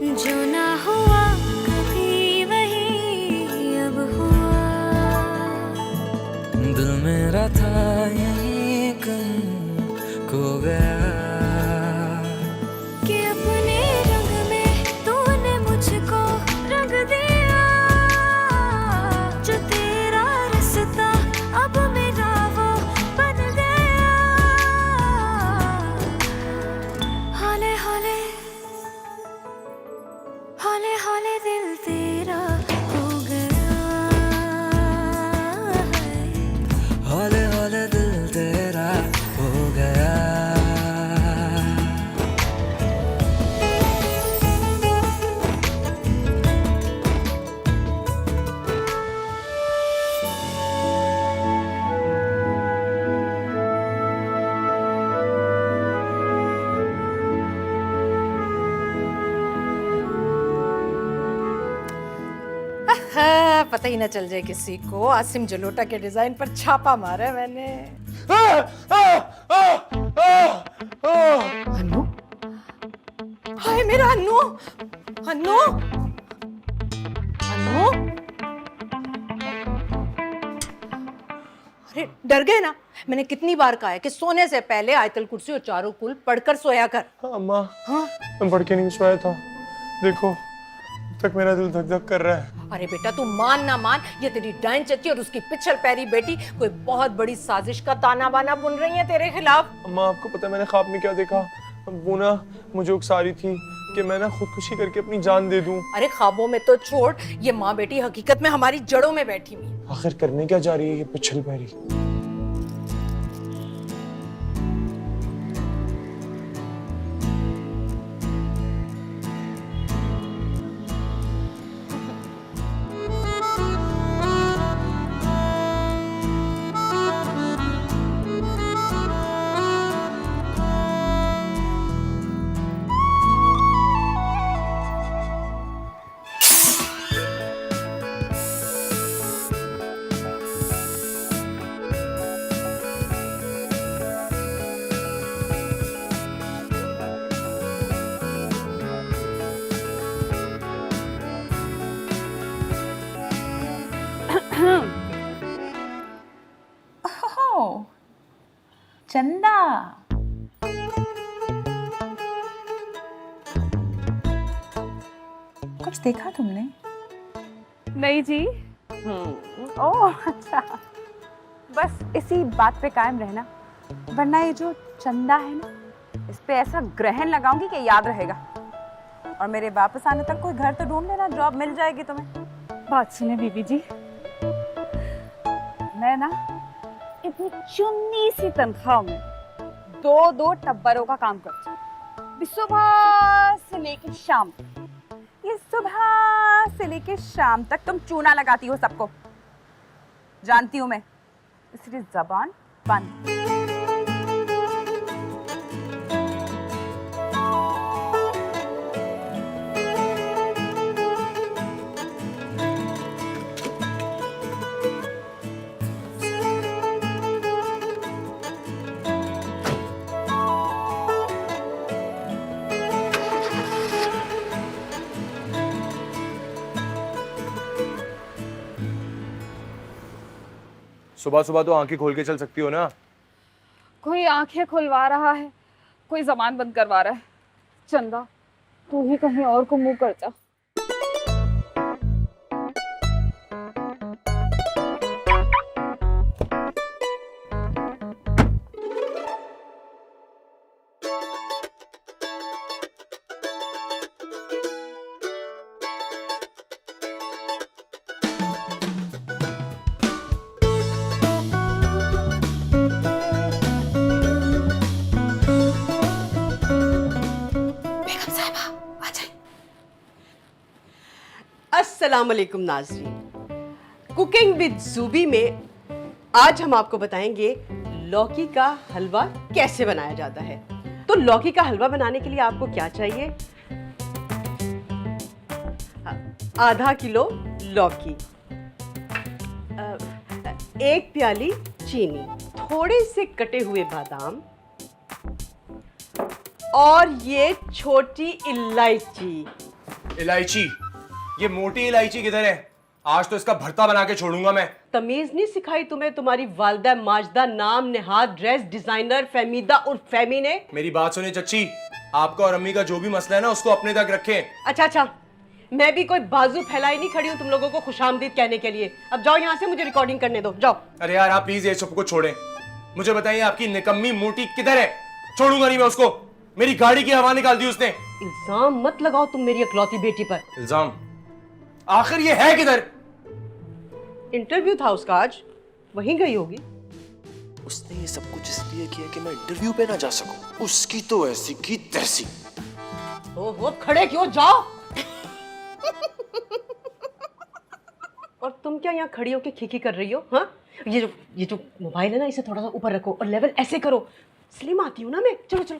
जो ना हुआ कभी वही अब हुआ। दिल मेरा था यहीं कहीं खो गया कि अपने रंग में तूने मुझको रंग दिया। जो तेरा रास्ता अब मेरा वो बन गया। हौले हौले हौले हौले दिल तेरा हो गया। हौले हौले दिल तेरा हो गया। हाँ, पता ही ना चल जाए किसी को। आसिम जलोटा के डिजाइन पर छापा मारा है मैंने। अन्नू, हाय मेरा अन्नू, अन्नू, अन्नू, अरे डर गए ना? मैंने कितनी बार कहा है कि सोने से पहले आयतल कुर्सी और चारों कुल पढ़कर सोया कर। अम्मा, हाँ? मैं पढ़ के नहीं सोया था। देखो, अब तक मेरा दिल धक धक कर रहा है। अरे बेटा तू मान ना मान, ये तेरी डाइन चच्ची और उसकी पिछल पैरी बेटी कोई बहुत बड़ी साजिश का ताना बाना बुन रही है तेरे खिलाफ। अम्मा, आपको पता है मैंने ख्वाब में क्या देखा? वो ना मुझे उकसा रही थी कि मैं ना खुदकुशी करके अपनी जान दे दूं। अरे ख्वाबों में तो छोड़, ये माँ बेटी हकीकत में हमारी जड़ों में बैठी हुई। आखिर करने क्या जा रही है ये पिछल पैरी? ओह, चंदा, कुछ देखा तुमने? नहीं जी। ओह अच्छा, बस इसी बात पे कायम रहना, वरना ये जो चंदा है ना, इस पे ऐसा ग्रहण लगाऊंगी कि याद रहेगा। और मेरे वापस आने तक कोई घर तो ढूंढ लेना, जॉब मिल जाएगी तुम्हें। बात सुने बीबी जी, मैं ना इतनी चुन्नी सी तनख्वाह में दो टब्बरों का काम करती हूँ, सुबह से लेकर शाम तक। ये सुबह से लेकर शाम तक तुम चूना लगाती हो सबको, जानती हूँ मैं, इसलिए जबान बंद। सुबह सुबह तो आंखें खोल के चल सकती हो ना? कोई आंखें खुलवा रहा है, कोई जबान बंद करवा रहा है। चंदा, तू ही कहीं और को मुंह कर जा। अस्सलामुअलैकुम नाज़रीन, कुकिंग विद ज़ूबी में आज हम आपको बताएंगे लौकी का हलवा कैसे बनाया जाता है। तो लौकी का हलवा बनाने के लिए आपको क्या चाहिए? आधा किलो लौकी, 1 प्याली चीनी, थोड़े से कटे हुए बादाम और ये छोटी इलायची, इलायची, ये मोटी इलायची किधर है? आज तो इसका भरता बना के छोड़ूंगा मैं। तमीज नहीं सिखाई तुम्हें तुम्हारी वालदा माजदा नाम नेहाद ड्रेस डिजाइनर फहमीदा और फहमी ने? मेरी बात सुने चच्ची, आपका और अम्मी का जो भी मसला है ना उसको अपने तक रखें। अच्छा अच्छा, मैं भी कोई बाजू फैलाई नहीं खड़ी हूँ तुम लोगों को खुशामदीद कहने के लिए। अब जाओ यहाँ से, मुझे रिकॉर्डिंग करने दो, जाओ। अरे यार आप प्लीज ये सबको छोड़ें, मुझे बताइए आपकी निकम्मी मोटी किधर है? छोड़ूंगा नहीं मैं उसको, मेरी गाड़ी की हवा निकाल दी उसने। इल्जाम मत लगाओ तुम मेरी अकलौती बेटी पर। इल्जाम? आखिर ये है किधर? इंटरव्यू था उसका आज, वहीं गई होगी। उसने ये सब कुछ इसलिए किया कि मैं इंटरव्यू पे ना जा सकूं। उसकी तो ऐसी की तैसी। ओहो, खड़े क्यों, जाओ। और तुम क्या यहाँ खड़ी होकर खीखी कर रही हो? हाँ, ये जो मोबाइल है ना, इसे थोड़ा सा ऊपर रखो और लेवल ऐसे करो। स्लिम आती हूँ ना मैं। चलो चलो।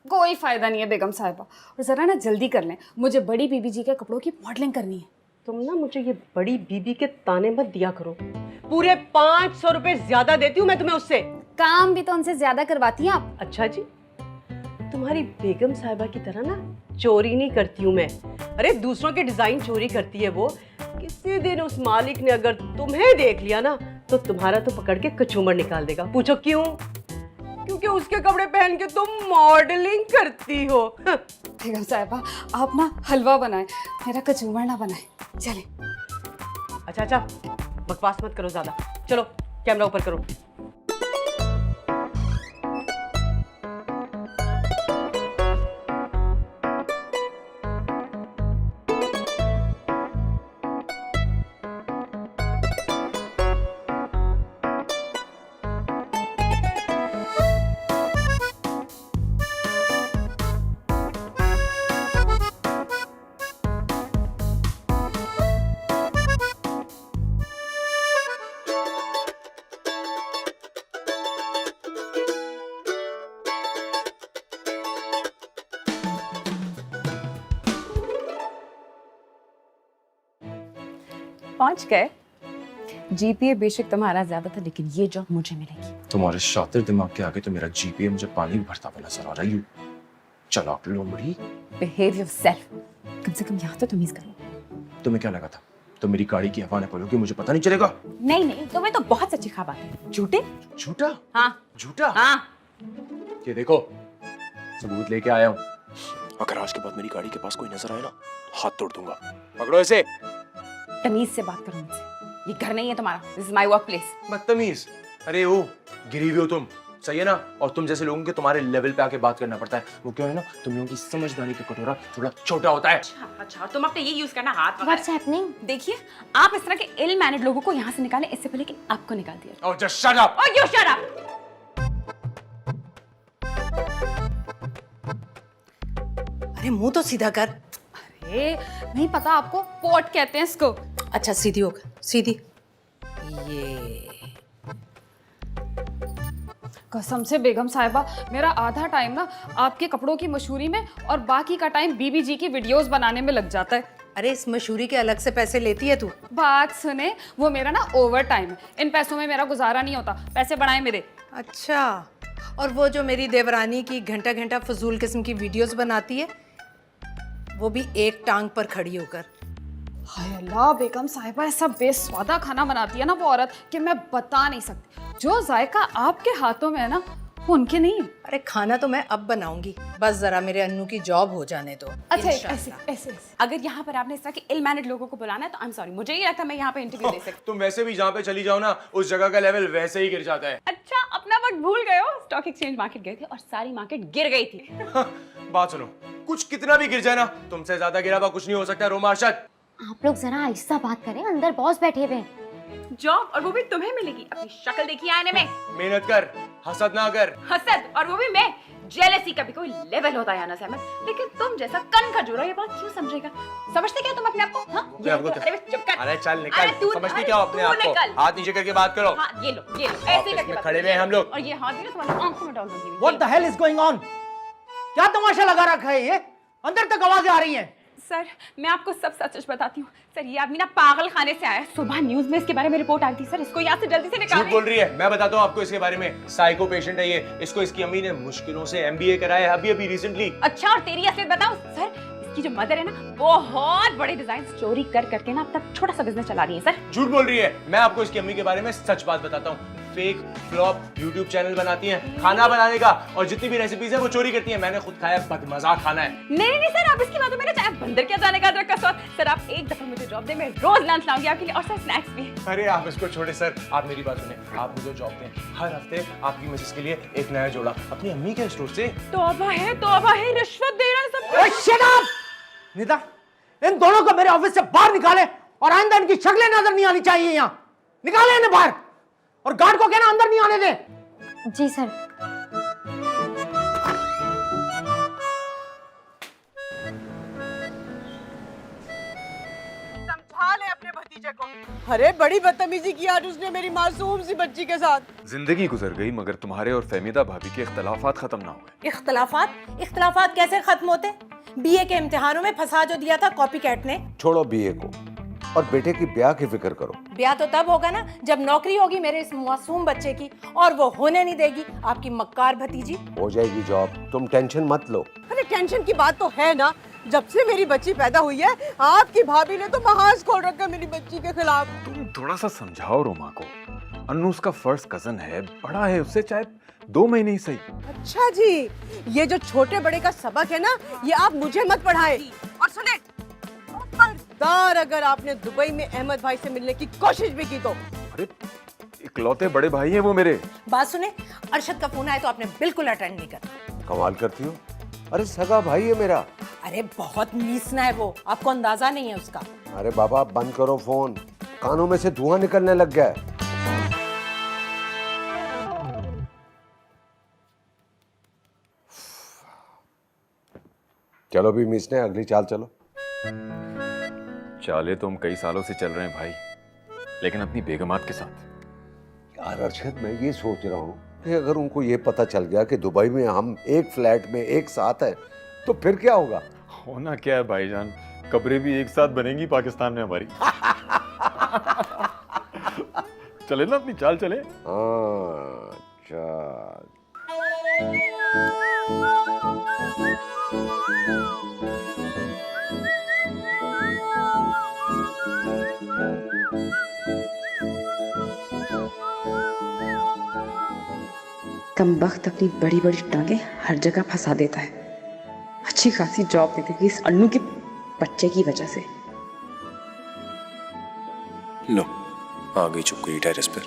कोई फायदा नहीं है बेगम साहिबा, और जरा ना जल्दी कर लें, मुझे बड़ी बीबी जी के कपड़ों की मॉडलिंग करनी है। तुम ना मुझे ये बड़ी बीबी के ताने मत दिया करो, पूरे 500 रुपए ज्यादा देती हूँ मैं तुम्हें उससे। काम भी तो उनसे ज्यादा करवाती हैं आप। अच्छा जी, तुम्हारी बेगम साहिबा की तरह ना चोरी नहीं करती हूँ मैं। अरे दूसरों के डिजाइन चोरी करती है वो। किसी दिन उस मालिक ने अगर तुम्हें देख लिया ना तो तुम्हारा तो पकड़ के कचूमर निकाल देगा। पूछो क्यों? क्योंकि उसके कपड़े पहन के तुम मॉडलिंग करती हो। बेगम साहिबा आप ना हलवा बनाए, मेरा कचूमर ना बनाए। चले। अच्छा अच्छा, बकवास मत करो ज्यादा। चलो कैमरा ऊपर करो। पहुंच गए। जीपीए बेशक तुम्हारा ज्यादा था, लेकिन ये जॉब मुझे मिलेगी। तुम्हारे शातिर दिमाग के आगे तो मेरा जीपीए मुझे पानी भरता हुआ नजर आ रहा है। चलाक लोमड़ी। बिहेव योरसेल्फ, कम से कम यहाँ तो तमीज करो। तुम्हें क्या लगा था तुम मेरी गाड़ी की हवा न पलोगे मुझे पता नहीं चलेगा? नहीं नहीं, तुम्हें तो बहुत सच्ची ख्वाब आते हैं। झूठे? झूठा? हाँ झूठा? हाँ। ये देखो सबूत लेके आया हूँ। अगर आज के बाद मेरी गाड़ी के पास कोई नजर आए ना हाथ तोड़ दूंगा। पकड़ो इसे। तमीज से बात करो मुझसे, ये घर नहीं है तुम्हारा। This is my work place. बदतमीज। अरे ओ गिरी हुई हो तुम, सही है ना? और तुम जैसे लोगों के तुम्हारे लेवल पे आके बात करना पड़ता है। वो क्यों है ना, तुम लोगों की समझदारी का कटोरा थोड़ा छोटा होता है। अच्छा तुम अपने ये यूज करना हाथ। What's happening? देखिए आप इस तरह के इल मैनेड लोगों को यहाँ से निकालें इससे पहले कि आपको निकाल दिया। Oh, just shut up! Oh, you shut up! अरे मुंह तो सीधा कर। अरे नहीं पता आपको, पोट कहते हैं इसको। अच्छा सीधी होकर, सीधी। ये कसम से बेगम साहिबा, मेरा आधा टाइम ना आपके कपड़ों की मशहूरी में और बाकी का टाइम बीबी जी की वीडियोस बनाने में लग जाता है। अरे इस मशहूरी के अलग से पैसे लेती है तू? बात सुने, वो मेरा ना ओवर टाइम है, इन पैसों में मेरा गुजारा नहीं होता। पैसे बढ़ाए मेरे। अच्छा, और वो जो मेरी देवरानी की घंटा घंटा फजूल किस्म की वीडियोस बनाती है, वो भी एक टांग पर खड़ी होकर। हाय अल्लाह बेगम साहिबा, ऐसा बेस्वादा खाना बनाती है ना वो औरत कि मैं बता नहीं सकती। जो जायका आपके हाथों में है ना वो उनके नहीं है। अरे खाना तो मैं अब बनाऊंगी, बस जरा मेरे अन्नू की जॉब हो जाने दो। अच्छा ऐसे ऐसे अगर यहाँ पर आपने इस तरह के इल मैनेड लोगों को बुलाना है तो आई एम सॉरी, मुझे नहीं लगता मैं यहाँ पे इंटरव्यू दे सकती। तुम वैसे भी जहाँ पे चली जाओ ना उस जगह का लेवल वैसे ही गिर जाता है। अच्छा अपना वक्त भूल गए हो? स्टॉक एक्सचेंज मार्केट गए थे और सारी मार्केट गिर गई थी। बात सुनो, कुछ कितना भी गिर जाए ना तुमसे ज्यादा गिरा हुआ कुछ नहीं हो सकता। रोमा अरशद, आप लोग जरा आहिस्ता बात करें, अंदर बॉस बैठे हुए हैं। जॉब और वो भी तुम्हें मिलेगी। अपनी शक्ल देखी आईने में। मेहनत कर, हसद ना कर। हसद और वो भी मैं। जेलसी का भी कोई लेवल होता है ना सहमत, लेकिन तुम जैसा कन खजूरा ये बात क्यों समझेगा? समझते क्या तुम अपने आप को? हाँ? अरे चुप कर। अरे चल अरे निकल, तू- समझती अरे क्या हो अपने तू आप को? निकल। हाथ नीचे करके बात करो। हाँ ये लो ऐसे ऑफिस करके में बात खड़े करो। हुए हैं हम लोग। और ये हाथ भी ना तुम्हारी आंखों में डाल दूंगी। What the hell is going on? क्या तमाशा लगा रखा है ये? अंदर तक आवाजें आ रही हैं। सर मैं आपको सब सच बताती हूँ। सर ये आदमी ना पागल खाने से आया है। सुबह न्यूज में इसके बारे में रिपोर्ट आई थी। सर इसको यहाँ से जल्दी से झूठ निकालिए। बोल रही है। मैं बताता हूँ आपको इसके बारे में। साइको पेशेंट है ये। इसको इसकी अम्मी ने मुश्किलों से एमबीए कराया है अभी रिसेंटली। अच्छा और तेरी असलियत बताओ सर, इसकी जो मदर है ना बहुत बड़े डिजाइन चोरी कर करके ना अब तक छोटा सा बिजनेस चला रही है। सर झूठ बोल रही है। मैं आपको इसकी अम्मी के बारे में सच बात बताता हूँ। फेक फ्लॉप यूट्यूब चैनल बनाती हैं खाना बनाने का, और जितनी भी रेसिपीज है वो चोरी करती हैं। मैंने खुद खाया, बदमजा खाना है। नहीं सर आप इसकी बातों में ना चाहे बंदर क्या जाने का अदरक का स्वाद। सर आप एक दफा मुझे जॉब दे, मैं रोज लंच लाऊंगी आपके लिए, और सर स्नैक्स भी। अरे आप इसको छोड़े सर, आप मेरी बात सुने। आप मुझे जॉब दें, हर हफ्ते आपकी मिसेस के लिए एक नया जोड़ा अपनी अम्मी के स्टोर से। तौबा है रिश्वत दे रहा है सबको। Shut up! निदा, इन दोनों को मेरे ऑफिस से बाहर निकाले, और आइंदा इनकी शक्लें नजर नहीं आनी चाहिए। यहाँ निकाले इन्हें बाहर, और गार्ड को कहना अंदर नहीं आने दे। जी सर। समझा ले अपने भतीजे को। अरे बड़ी बदतमीजी की आज उसने मेरी मासूम सी बच्ची के साथ। जिंदगी गुजर गई मगर तुम्हारे और फहमीदा भाभी के इख्तलाफात खत्म ना हुए। इख्तलाफात कैसे खत्म होते? बीए के इम्तिहानों में फंसा जो दिया था कॉपी कैट ने। छोड़ो बीए को और बेटे की ब्याह की फिक्र करो। ब्याह तो तब होगा ना जब नौकरी होगी मेरे इस मासूम बच्चे की, और वो होने नहीं देगी आपकी मक्कार भतीजी। हो जाएगी जॉब, तुम टेंशन मत लो। अरे टेंशन की बात तो है ना, जब से मेरी बच्ची पैदा हुई है आपकी भाभी ने तो महाज खोल रखा मेरी बच्ची के खिलाफ। तुम थोड़ा सा समझाओ रोमा को। अन्नू उसका फर्स्ट कजन है, बड़ा है उससे, चाहे 2 महीने ही सही। अच्छा जी, ये जो छोटे बड़े का सबक है ना, ये आप मुझे मत पढ़ाएं। और सुने, खबरदार अगर आपने दुबई में अहमद भाई से मिलने की कोशिश भी की तो। अरे इकलौते बड़े भाई हैं वो मेरे। बात सुने, अरशद का फोन आया तो आपने बिल्कुल अटेंड नहीं करना। कमाल करती हो। अरे सगा भाई है मेरा। अरे बहुत मीसना है वो, आपको अंदाजा नहीं है उसका। अरे बाबा बंद करो फोन, कानों में से धुआं निकलने लग गया है। चलो भी मिसने अगली चाल चलो। चाले तो हम कई सालों से चल रहे हैं भाई, लेकिन अपनी बेगमात के साथ। यार अरशद, मैं ये सोच रहा हूँ कि अगर उनको ये पता चल गया कि दुबई में हम एक फ्लैट में एक साथ हैं, तो फिर क्या होगा? होना क्या है भाईजान, कब्रें भी एक साथ बनेंगी पाकिस्तान में हमारी। चले ना अपनी चाल चले। हाँ चाल। कमबख्त अपनी बड़ी बड़ी टांगे हर जगह फंसा देता है। अच्छी खासी जॉब दे देगी इस अन्नू के बच्चे की वजह से। लो आ गई चुपकरी टेरेस पर।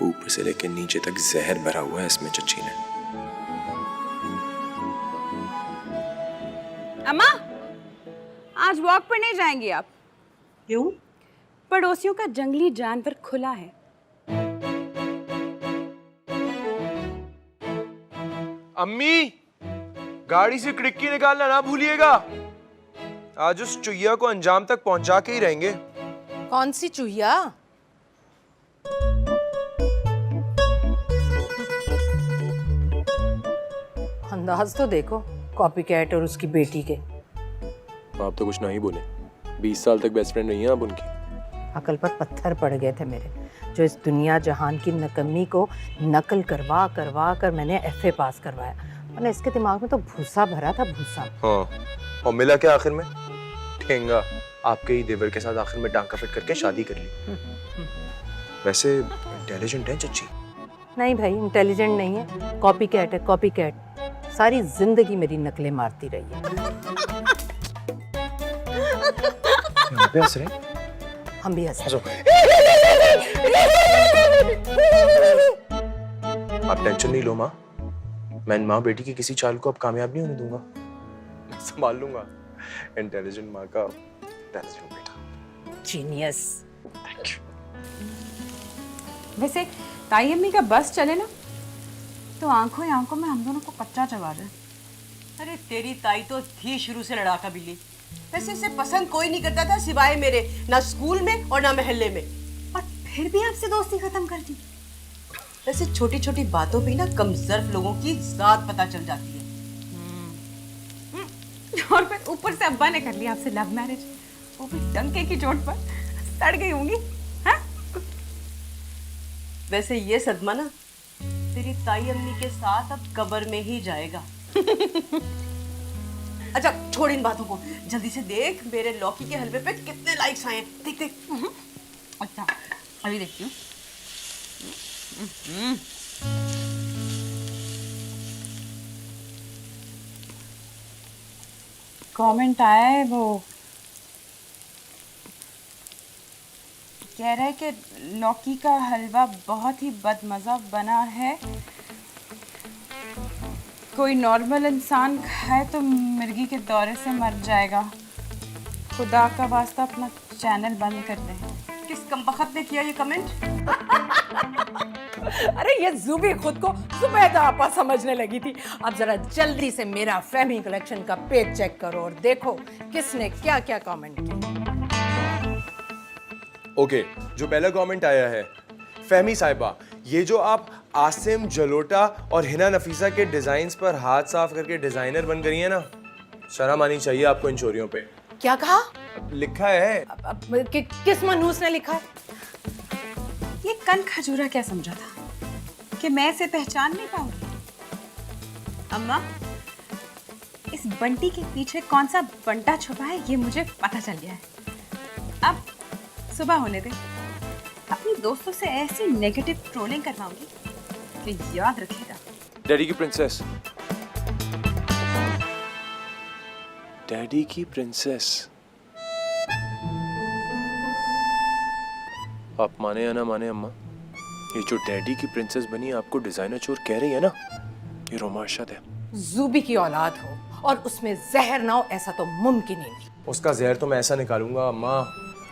ऊपर से लेकर नीचे तक जहर भरा हुआ है इसमें चच्ची ने। अम्मा आज वॉक पर नहीं जाएंगी आप? क्यों? पड़ोसियों का जंगली जानवर खुला है। अम्मी गाड़ी से खिड़की निकालना ना भूलिएगा। आज उस चुहिया को अंजाम तक पहुंचा के ही रहेंगे। कौन सी चूहिया? अंदाज तो देखो कॉपी कैट और उसकी बेटी के। आप तो कुछ ना ही बोले, 20 साल तक बेस्ट फ्रेंड रही हैं आप उनकी। अकल पर पत्थर पड़ गए थे मेरे, जो इस दुनिया जहान की नकम्मी को नकल करवा करवा कर मैंने एफए पास करवाया, वरना इसके दिमाग में तो भूसा भरा था, भूसा। हाँ, और मिला क्या आखिर में? ठेंगा। आपके ही देवर के साथ आखिर में टांका फिट करके शादी कर ली। वैसे इंटेलिजेंट है चच्ची। नहीं भाई, इंटेलिजेंट नहीं है, कॉपी कैट है, कॉपी कैट। सारी जिंदगी मेरी नकलें मारती रही है। हंस रहे? हम भी हंस। आप टेंशन नहीं लो माँ, मैं माँ बेटी की किसी चाल को अब कामयाब नहीं होने दूंगा। संभाल लूंगा। इंटेलिजेंट माँ का इंटेलिजेंट बेटा। जीनियस। वैसे ताई अम्मी का बस चले ना तो आंखों ही आंखों में हम दोनों को कच्चा चबा रहे। अरे तेरी ताई तो थी शुरू से लड़ाका बिल्ली। वैसे इसे पसंद कोई नहीं करता था सिवाय मेरे, ना स्कूल में और ना मोहल्ले में, और फिर भी आपसे दोस्ती खत्म कर दी। वैसे छोटी छोटी बातों पे ना कमजोर लोगों की जात पता चल जाती है। और फिर ऊपर से अब्बा ने कर लिया आपसे लव मैरिज, वो भी डंके की चोट पर। सड़ गई होंगी। हाँ? वैसे ये सदमा ना तेरी ताई अम्मी के साथ अब कब्र में ही जाएगा। अच्छा छोड़ इन बातों को, जल्दी से देख मेरे लौकी के हलवे पे कितने लाइक्स आए हैं। देख देख। अच्छा अभी देखती हूँ। कमेंट आया है, वो कह रहा है कि लौकी का हलवा बहुत ही बदमज़ा बना है, कोई नॉर्मल इंसान खाए तो मिर्गी के दौरे से मर जाएगा। खुदा का वास्ता अपना चैनल बंद कर दें। किस कमबख्त ने किया ये कमेंट? अरे ये ज़ूबी खुद को जुबैदा आपा समझने लगी थी। अब जरा जल्दी से मेरा फैमी कलेक्शन का पेज चेक करो और देखो किसने क्या क्या कमेंट किया। ओके, जो पहला कमेंट आया है, फहमी साहिबा, ये जो आप आसिम जलोटा और हिना नफीसा के डिजाइन्स पर हाथ साफ करके डिजाइनर बन गई है ना, शर्म आनी चाहिए आपको इन चोरियों पे। क्या कहा? लिखा है। किस मनहूस ने लिखा है? ये कन खजूरा क्या समझा था कि मैं इसे पहचान नहीं पाऊंगी? अम्मा, इस बंटी के पीछे कौन सा बंटा छुपा है ये मुझे पता चल गया है। अब सुबह होने दे, अपनी दोस्तों से ऐसी नेगेटिव ट्रोलिंग करवाऊंगी कि याद रखेगा। डैडी की प्रिंसेस, डैडी की प्रिंसेस। आप माने या ना माने अम्मा, ये जो डैडी की प्रिंसेस बनी आपको डिजाइनर चोर कह रही है ना, ये रोमा अरशद है। ज़ूबी की औलाद हो और उसमें जहर ना हो, ऐसा तो मुमकिन ही नहीं। उसका जहर तो मैं ऐसा निकालूंगा अम्मा,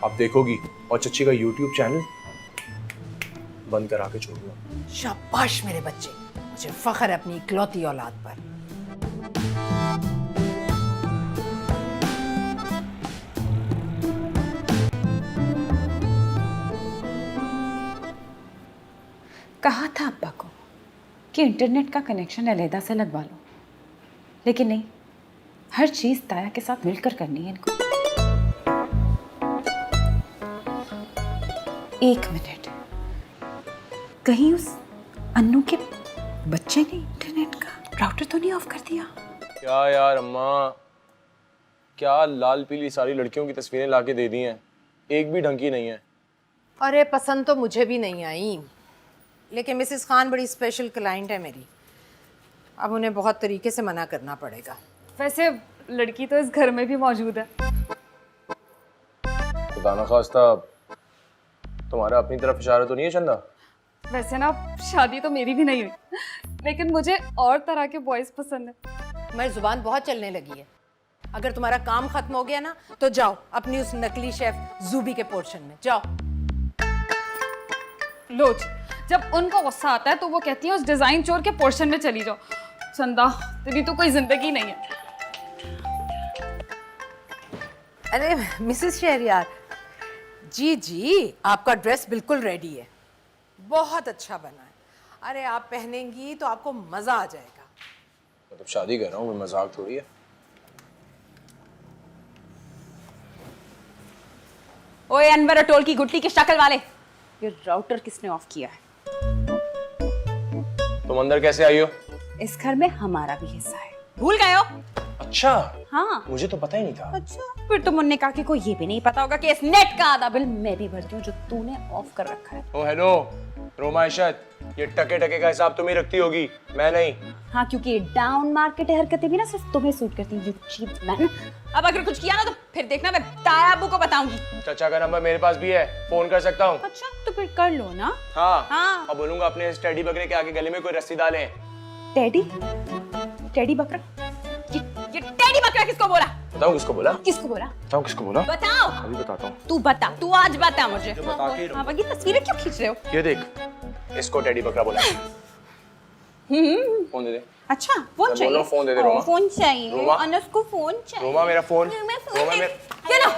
आप देखोगी। और चच्ची का यूट्यूब चैनल बंद करा के छोड़ूंगा। शाबाश मेरे बच्चे, मुझे फख्र है अपनी इकलौती औलाद पर। कहा था अब्बा को कि इंटरनेट का कनेक्शन अलहदा से लगवा लो, लेकिन नहीं, हर चीज ताया के साथ मिलकर करनी है इनको। एक मिनट, कहीं उस अन्नू के बच्चे ने इंटरनेट का राउटर तो नहीं ऑफ कर दिया? क्या यार अम्मा, क्या लाल पीली सारी लड़कियों की तस्वीरें लाके दे दी हैं, एक भी ढंग की नहीं है। अरे पसंद तो मुझे भी नहीं आई, लेकिन मिसेस खान बड़ी स्पेशल क्लाइंट है मेरी, अब उन्हें बहुत तरीके से मना करना पड़ेगा। वैसे लड़की तो इस घर में भी मौजूद है। खुदा न खास्ता तुम्हारा अपनी तरफ इशारा तो नहीं है चंदा? वैसे ना शादी तो मेरी भी नहीं हुई, लेकिन मुझे और तरह के बॉयज पसंद है। मेरी जुबान बहुत चलने लगी है। अगर तुम्हारा काम खत्म हो गया ना तो जाओ अपनी उस नकली शेफ ज़ूबी के पोर्शन में जाओ। लोच, जब उनको गुस्सा आता है तो वो कहती है उस डिजाइन चोर के पोर्शन में चली जाओ। चंदा, तेरी तो कोई जिंदगी नहीं है। अरे मिसेस शहरयार, जी जी, आपका ड्रेस बिल्कुल रेडी है, बहुत अच्छा बना है। अरे आप पहनेंगी तो आपको मजा आ जाएगा। मतलब शादी कर रहा हूँ मैं, मजाक थोड़ी है। ओए अनवर अटोल की गुटली की शक्ल वाले, ये राउटर किसने ऑफ किया है? तुम अंदर कैसे आई हो? इस घर में हमारा भी हिस्सा है, भूल गए हो? अच्छा, हाँ, मुझे तो पता ही नहीं था। अच्छा, फिर तो मुन्ने काकी को ये भी नहीं पता होगा कि इस नेट का आधा बिल मैं भी भरती हूँ जो तूने ऑफ कर रखा है। ओ हेलो रोमा अरशद, ये टके टके का हिसाब तुम ही रखती होगी, मैं नहीं। हाँ, क्योंकि ये डाउन मार्केट हरकतें भी ना सिर्फ तुम्हें सूट करती हैं, यू चीप मैन। अब अगर कुछ किया ना तो फिर देखना मैं ताया अब्बू को बताऊंगी। चाचा का नंबर मेरे पास भी है, फोन कर सकता हूँ। अच्छा, तो फिर कर लो ना। हाँ, हाँ। और बोलूंगा अपने इस टेडी बकरे के आगे गले में कोई रस्सी डालें। टेडी? टेडी बकरा? ये टेडी बकरा किसको बोला? बताऊँ किसको बोला? किसको बोला? बताऊँ किसको बोला? बताओ। अभी बताता हूँ। तू बता, तू आज बता मुझे। जो बता के हाँ, ये तस्वीरें क्यों खींच रहे हो? ये देख, इसको टेडी बकरा बोला। फोन दे दे। अच्छा, फोन चाहिए? बोलो फोन दे दे रोमा। फोन चाहिए। रोमा, अनस को फोन चाहिए। रोमा मेरा फोन। रोमा मेरा। ये लो।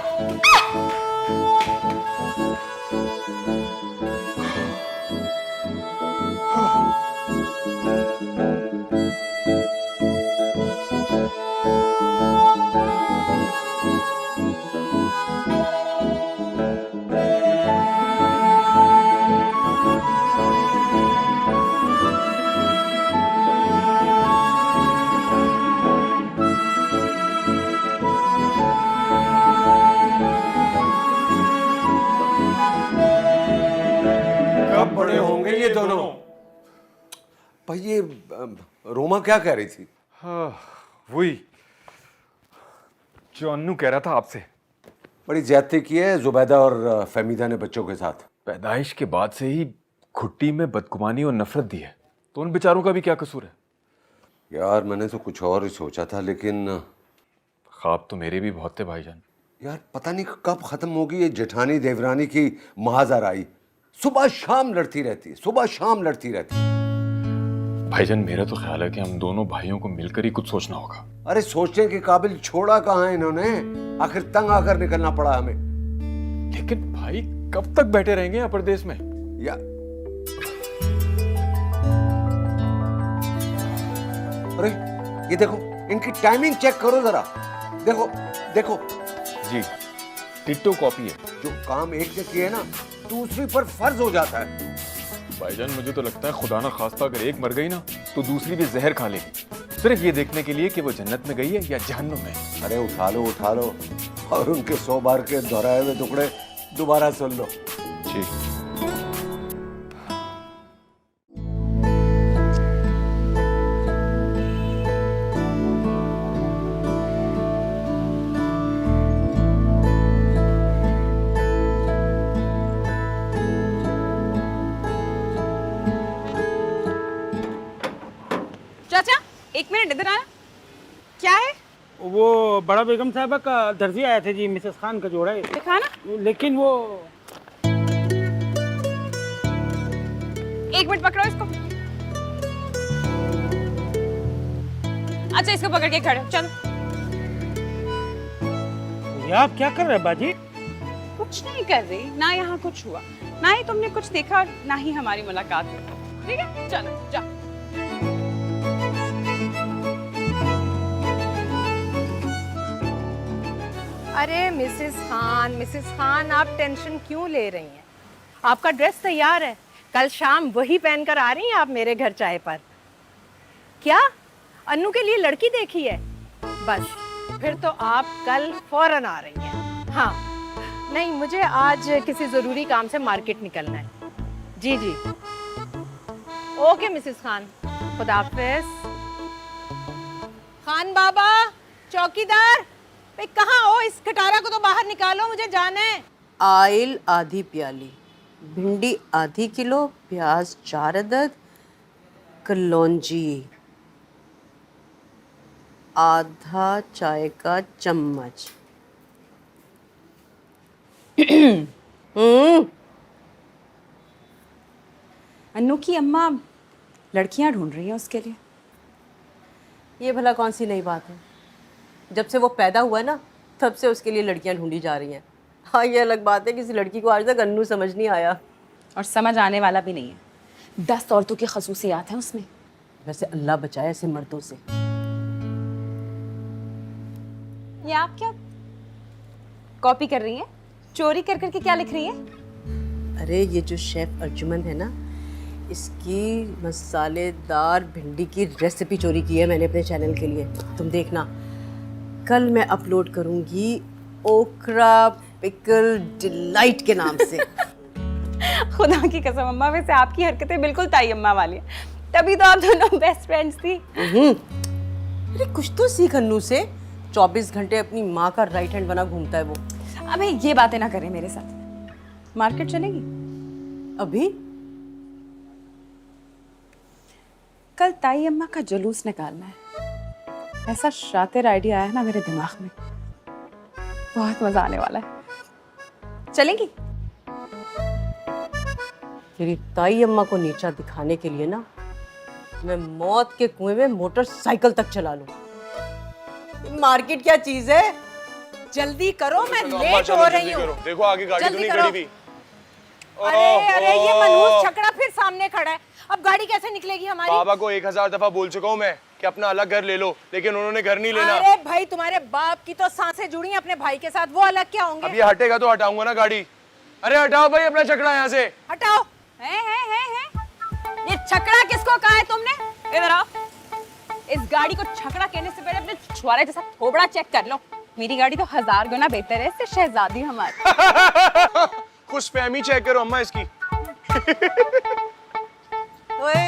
कब बड़े होंगे ये दोनों? भाई ये रोमा क्या कह रही थी? हाँ, वही जो अन्नू कह रहा था आपसे। बड़ी ज्यादती की है जुबैदा और फहमीदा ने बच्चों के साथ। पैदाइश के बाद से ही घुट्टी में बदगुमानी और नफरत दी है, तो उन बेचारों का भी क्या कसूर है? यार मैंने तो कुछ और ही सोचा था, लेकिन ख्वाब तो मेरे भी बहुत थे भाईजान। यार पता नहीं कब खत्म होगी ये जेठानी देवरानी की महाजराई। सुबह शाम लड़ती रहती, सुबह शाम लड़ती रहती। भाईजान मेरा तो ख्याल है कि हम दोनों भाइयों को मिलकर ही कुछ सोचना होगा। अरे सोचने के काबिल छोड़ा कहाँ है इन्होंने? आखिर तंग आकर निकलना पड़ा हमें। लेकिन भाई कब तक बैठे रहेंगे यहाँ परदेश में? या अरे ये देखो, इनकी टाइमिंग चेक करो जरा। देखो देखो जी, टिट्टो कॉपी है। जो काम एक ने किया है ना, दूसरी पर फर्ज हो जाता है। भाईजान मुझे तो लगता है खुदा ना खास्ता अगर एक मर गई ना तो दूसरी भी जहर खा लेगी, सिर्फ ये देखने के लिए कि वो जन्नत में गई है या जहन्नुम में। अरे उठा लो और उनके 100 बार के दोहराए हुए टुकड़े दोबारा सुन लो। जी। चाचा एक मिनट इधर आना। क्या है? वो बड़ा बेगम साहबा का दर्जी आए थे जी, मिसेस खान का जोड़ा है। दिखाना। लेकिन वो एक मिनट पकड़ो इसको। अच्छा इसको पकड़ के खड़े हो, चलो। ये आप क्या कर रहे हैं बाजी? कुछ नहीं कर रही, ना यहाँ कुछ हुआ, ना ही तुमने कुछ देखा, ना ही हमारी मुलाकात हुई। ठीक है चलो जाओ। अरे मिसेस खान आप टेंशन क्यों ले रही हैं? आपका ड्रेस तैयार है, कल शाम वही पहनकर आ रही हैं आप मेरे घर चाय पर। क्या अन्नू के लिए लड़की देखी है? बस फिर तो आप कल फौरन आ रही हैं। हाँ नहीं, मुझे आज किसी ज़रूरी काम से मार्केट निकलना है। जी जी ओके मिसेस खान, खुदा हाफिज़। खान बाबा, चौकीदार, भाई कहाँ हो? इस खटारा को तो बाहर निकालो, मुझे जाना है। आइल आधी प्याली, भिंडी आधी किलो, प्याज 4 अदद, कलौंजी आधा चाय का चम्मच। अन्नू की अम्मा लड़कियां ढूंढ रही हैं उसके लिए। ये भला कौन सी नई बात है? जब से वो पैदा हुआ है ना, तब से उसके लिए लड़कियां ढूंढी जा रही हैं। हाँ ये अलग बात है, किसी लड़की को आज तक अन्नू समझ नहीं आया, और समझ आने वाला भी नहीं है। 10 औरतों की खसूसियात हैं उसमें। वैसे अल्लाह बचाए ऐसे मर्दों से। ये आप क्या कॉपी कर रही हैं? चोरी कर करके क्या लिख रही हैं? अरे ये जो शेफ अर्जुमन है ना, इसकी मसालेदार भिंडी की रेसिपी चोरी की है मैंने अपने चैनल के लिए। तुम देखना, कल मैं अपलोड करूंगी ओकरा पिकल डिलाइट के नाम से। खुदा की कसम अम्मा, वैसे आपकी हरकतें बिल्कुल ताई अम्मा वाली हैं। तभी तो आप दोनों बेस्ट फ्रेंड्स थी। अरे कुछ तो सीख अन्नू से। 24 घंटे अपनी माँ का राइट हैंड बना घूमता है वो। अबे ये बातें ना करें मेरे साथ। मार्केट चलेगी? अभी? कल ताई अम्मा का जुलूस निकालना है। ऐसा शातिर आइडिया आया ना मेरे दिमाग में, बहुत मजा आने वाला है। चलेंगी? तेरी ताई अम्मा को नीचा दिखाने के लिए ना, मैं मौत के कुएं में मोटरसाइकिल तक चला लूं। मार्केट क्या चीज है? जल्दी करो, मैं लेट हो रही हूँ। देखो आगे गाड़ी तो नहीं खड़ी भी। अरे अरे ये मनहूस छकड़ा फिर सामने खड़ा है, अब गाड़ी कैसे निकलेगी हमारी? बाबा को 1000 दफा बोल चुका हूँ मैं कि अपना अलग घर ले लो, लेकिन उन्होंने घर नहीं लेना। अरे भाई तुम्हारे बाप की तो सांसें जुड़ी हैं अपने भाई के साथ, वो अलग क्या होंगे? अब ये हटेगा तो हटाऊंगा ना गाड़ी। अरे हटाओ भाई अपना छकड़ा यहाँ से। हटाओ। है ये छकड़ा किसको कहा है तुमने? इधर आओ। इस गाड़ी को छकड़ा कहने से पहले अपने छुआरे जैसा थोबड़ा चेक कर लो। मेरी गाड़ी तो 1000 गुना बेहतर है इससे, शहजादी हमारी। खुशफहमी चेक करो अम्मा इसकी। ओए,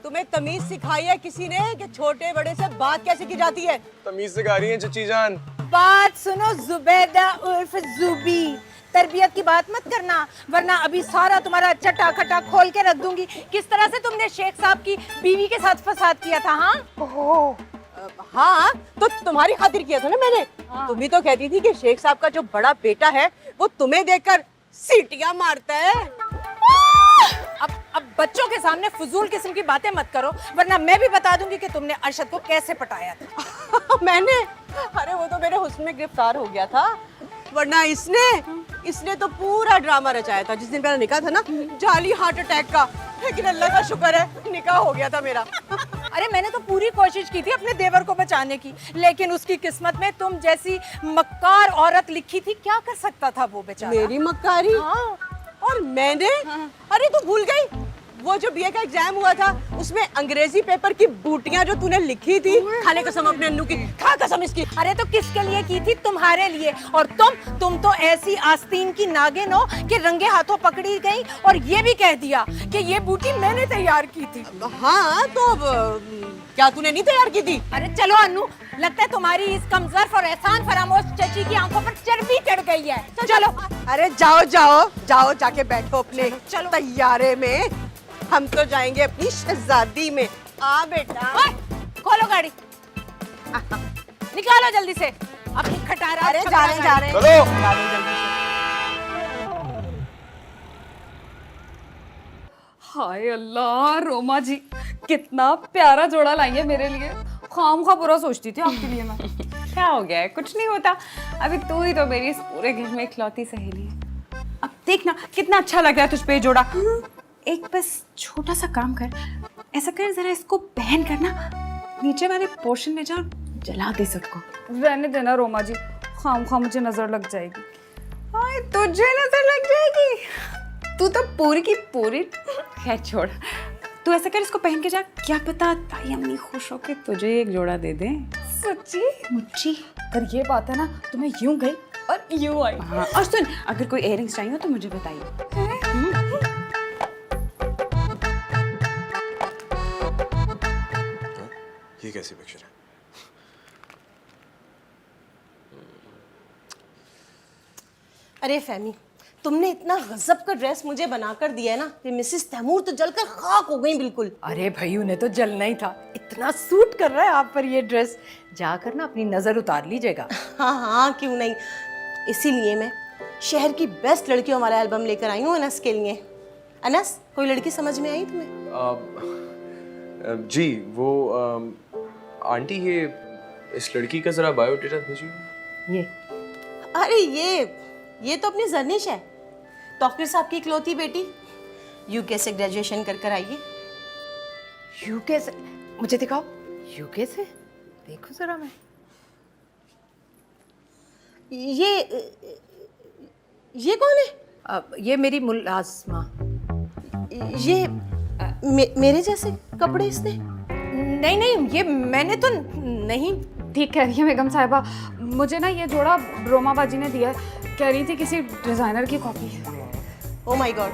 तुम्हें तमीज सिखाई है किसी ने कि छोटे बड़े से बात कैसे की जाती है? तमीज सिखा रही है चची जान। बात सुनो जुबैदा उर्फ जुबी, तरबियत की बात मत करना वरना अभी सारा तुम्हारा चटा खटा खोल के रख दूंगी। किस तरह से तुमने शेख साहब की बीवी के साथ फसाद किया था? हाँ हाँ, तो तुम्हारी खातिर किया था ना मैंने। तुम ही तो कहती थी कि शेख साहब का जो बड़ा बेटा है वो तुम्हें देखकर सीटियां मारता है। अब बच्चों के सामने फजूल किस्म की बातें मत करो वरना मैं भी बता दूंगी कि तुमने अरशद को कैसे पटाया था। मैंने? अरे वो तो मेरे हुस्न में गिरफ्तार हो गया था, वरना इसने तो पूरा ड्रामा रचाया था। जिस दिन मेरा निकाह था ना, जाली हार्ट अटैक का, लेकिन अल्लाह का शुक्र है निकाह हो गया था मेरा। अरे मैंने तो पूरी कोशिश की थी अपने देवर को बचाने की, लेकिन उसकी किस्मत में तुम जैसी मक्कार औरत लिखी थी। क्या कर सकता था वो बेचारा? मेरी मक्कारी? हाँ। और मैंने? अरे तू भूल गई वो जो बीए का एग्जाम हुआ था उसमें अंग्रेजी पेपर की बूटियां जो तूने लिखी थी। खाने कसम अपने अन्नू की, खा कसम इसकी। अरे तो किसके लिए की थी? तुम्हारे लिए। और तुम तो ऐसी आस्तीन की नागिन हो कि रंगे हाथों पकड़ी गई और ये भी कह दिया कि ये बूटी मैंने तैयार की थी। हाँ तो क्या तूने नहीं तैयार की थी? अरे चलो अन्नू, लगता है तुम्हारी इस कमजोर और एहसान फरामोश चची की आंखों पर चर्बी चढ़ गई है। चलो। अरे जाओ जाके बैठो अपने चलो तैयारे में। हम तो जाएंगे अपनी शहजादी में। आ बेटा। खोलो गाड़ी, निकालो जल्दी से अपनी खटारा। अरे जा रहे हैं। हाय अल्लाह, रोमा जी कितना प्यारा जोड़ा लाई है मेरे लिए। खामखा बुरा सोचती थी आपके लिए मैं। क्या हो गया है? कुछ नहीं होता। अभी तू ही तो मेरी इस पूरे घर में इकलौती सहेली है। अब देखना कितना अच्छा लग रहा है तुझ पे जोड़ा। एक बस छोटा सा काम कर, ऐसा कर जरा इसको पहन कर ना नीचे वाले पोर्शन में जा, जला दे सबको। रहने देना रोमा जी, खामखा मुझे नजर लग जाएगी। हाय तुझे नजर लग जाएगी? तू तो पूरी की पूरी। खैर छोड़, तू ऐसा कर इसको पहन के जा, क्या पता ताई अम्मी खुश होके तुझे एक जोड़ा दे दे। सच्ची मुच्ची? पर ये बात है ना, तो मैं यूं गई और यूं आई। हाँ, और सुन, अगर कोई इयररिंग्स चाहिए हो तो मुझे बताइए। ये कैसी पिक्चर है? अरे फहमी, तुमने इतना गजब का ड्रेस मुझे बनाकर दिया है ना कि मिसेस तैमूर तो जलकर खाक हो गई बिल्कुल। अरे भाई उन्हें तो जलना ही था, इतना सूट कर रहा है आप पर ये ड्रेस। जाकर ना अपनी नजर उतार लीजिएगा। हाँ क्यों नहीं, इसीलिए मैं शहर की बेस्ट लड़कियों वाला एल्बम लेकर आई हूँ अनस के लिए। अनस, कोई लड़की समझ में आई तुम्हें? जी वो आंटी ये इस लड़की का जरा बायोडेटा भेजिए। ये अरे ये तो अपनी जर्निश है, तौकीर साहब की इकलौती बेटी। यूके से ग्रेजुएशन कर आई है। यूके से? मुझे दिखाओ। यूके से? देखो जरा मैं। ये कौन है? ये मेरी मुलाजमा। ये मेरे जैसे कपड़े इसने? नहीं, ये मैंने तो नहीं। ठीक कह रही है बेगम साहिबा, मुझे ना ये जोड़ा रोमा बाजी ने दिया है। कह रही थी किसी डिजाइनर की कॉपी है। ओह माय गॉड,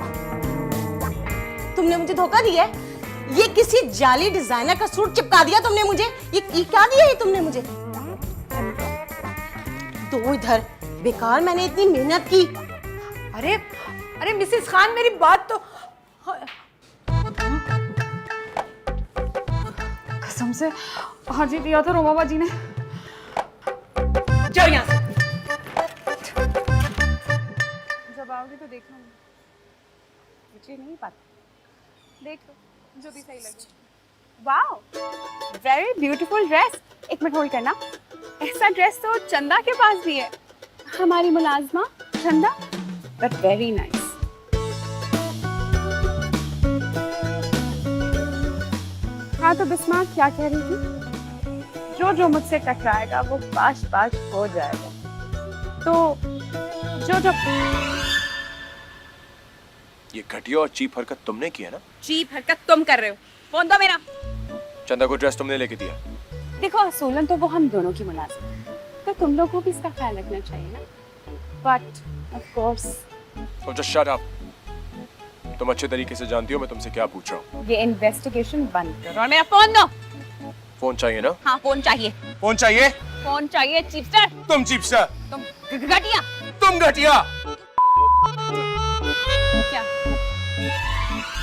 तुमने मुझे धोखा दिया है। ये किसी जाली डिजाइनर का सूट चिपका दिया तुमने मुझे। ये क्या दिया है तुमने मुझे? दो इधर, बेकार मैंने इतनी मेहनत की। अरे मिसेस खान, मेरी बात तो। कसम से आज ही दिया था रोमा बाजी ने। जाओ यहाँ से। जब आओगे तो देख लूंगी। मुझे नहीं पता, देख लो जो भी सही लगे। Wow, very beautiful dress. एक मिनट होल्ड करना। ऐसा ड्रेस तो चंदा के पास भी है, हमारी मुलाजमा चंदा, बट वेरी नाइस। हाँ तो बिस्मा क्या कह रही थी? जो मुझसे टकराएगा वो पाश पाश हो जाएगा। तो जो ये घटिया और चीप हरकत तुमने की है ना? चीप हरकत तुम कर रहे हो। फोन दो मेरा। चंदा को ड्रेस तुमने लेके दिया। देखो असूलन तो वो हम दोनों की मुलाजिम है, तो तुम लोगों को भी इसका ख्याल रखना चाहिए ना। बट ऑफ कोर्स तो जस्ट शट अप। तुम अच्छे तरीके से जानती हो मैं तुमसे क्या पूछ रहा हूँ। ये इन्वेस्टिगेशन बंद करो और मेरा फोन दो। फोन चाहिए ना? हाँ फोन चाहिए। फोन चाहिए? फोन चाहिए चीपस्टर। तुम चीपस्टर। तुम घटिया। तुम घटिया।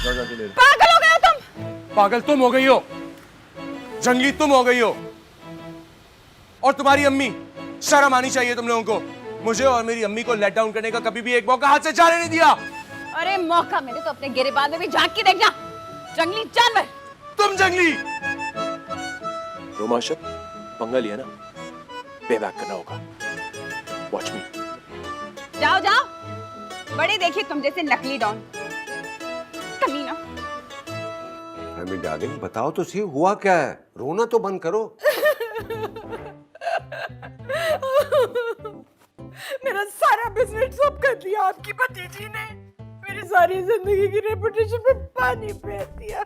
क्या जाके ले लो। पागल हो गए हो तुम? पागल तुम हो गई हो, जंगली तुम हो गई हो, और तुम्हारी अम्मी। शर्म आनी चाहिए तुम लोगों को। मुझे और मेरी अम्मी को लेट डाउन करने का कभी भी एक मौका हाथ से जाने नहीं दिया। अरे मौका मेरे तो अपने गिरेबान में भी झांक के देख जा। जंगली जानवर। तुम जंगली। रोमाशक पंगा लिया ना, पे बैक करना होगा। वॉच मी। जाओ जाओ, बड़े देखिए तुम जैसे नकली डॉन। कमीना। फैमी डार्लिंग बताओ तो सही, हुआ क्या है? रोना तो बंद करो। मेरा सारा बिजनेस सब कर दिया आपकी भतीजी ने। मेरी सारी जिंदगी की रेपुटेशन पे पानी फेर दिया।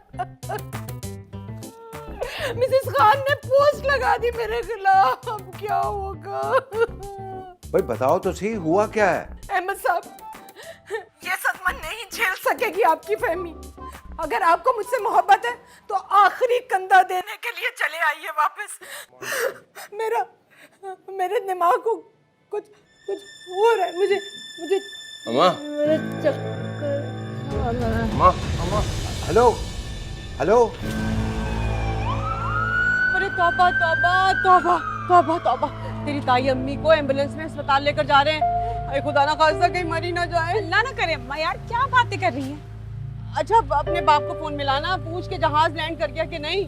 मिसेस खान ने पोस्ट लगा दी मेरे खिलाफ। अब क्या होगा? भाई बताओ तो सही, हुआ क्या है? अहमद साहब, ये सदमा नहीं झेल सकेगी आपकी फहमी। अगर आपको मुझसे मोहब्बत है तो आखिरी कंधा देने के लिए चले आइए वापस। मेरे दिमाग को कुछ हो रहा है। मुझे अम्मा, मेरा चक्कर आ रहा है। अम्मा, हेलो हेलो। अरे तौबा तौबा तौबा तौबा तौबा, तेरी ताई अम्मी को एम्बुलेंस में अस्पताल लेकर जा रहे हैं। अरे खुदा ना खास्ता कहीं मरी ना जाए। अल्लाह ना करे अम्मा, यार क्या बातें कर रही हैं? अच्छा अपने बाप को फोन मिलाना, पूछ के जहाज लैंड कर गया कि नहीं।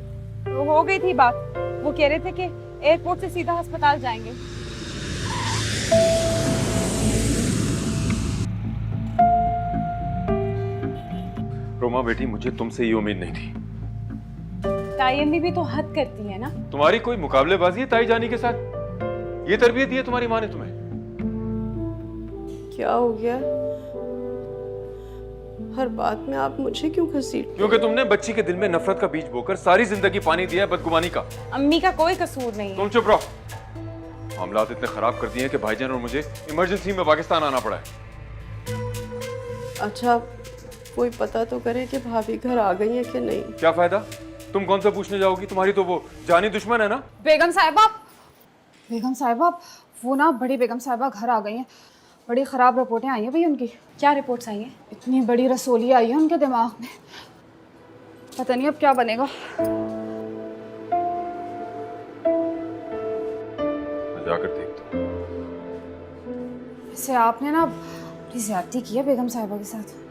हो गई थी बात, वो कह रहे थे कि एयरपोर्ट से सीधा अस्पताल जाएंगे। रोमा बेटी, मुझे तुमसे ये उम्मीद नहीं थी। ताई अम्मी भी तो हद करती है ना। तुम्हारी कोई मुकाबलेबाजी है ताई जानी के साथ? ये तरबियत दी है तुम्हारी माँ ने तुम्हें? क्या हो गया? हर बात में आप मुझे क्यों घसीट? क्योंकि तुमने बच्ची के दिल में नफरत का बीज बोकर सारी जिंदगी पानी दिया है बदगुमानी का। अम्मी का कोई कसूर नहीं है। तुम चुप रहो। मामलात इतने खराब कर दिए हैं कि भाईजान और मुझे इमरजेंसी में पाकिस्तान आना पड़ा है। अच्छा कोई पता तो करे कि भाभी घर आ गई है कि नहीं। क्या फायदा? तुम कौन सा पूछने जाओगी? तुम्हारी तो वो जानी दुश्मन है ना। बेगम साहिबा वो ना बड़ी बेगम साहिबा घर आ गई हैं। बड़ी ख़राब रिपोर्टें आई हैं भाई उनकी। क्या रिपोर्ट्स आई हैं? इतनी बड़ी रसोली आई है उनके दिमाग में, पता नहीं अब क्या बनेगा। जाकर देखता हूं। वैसे आपने ना बड़ी ज़्यादती की है बेगम साहिबा के साथ।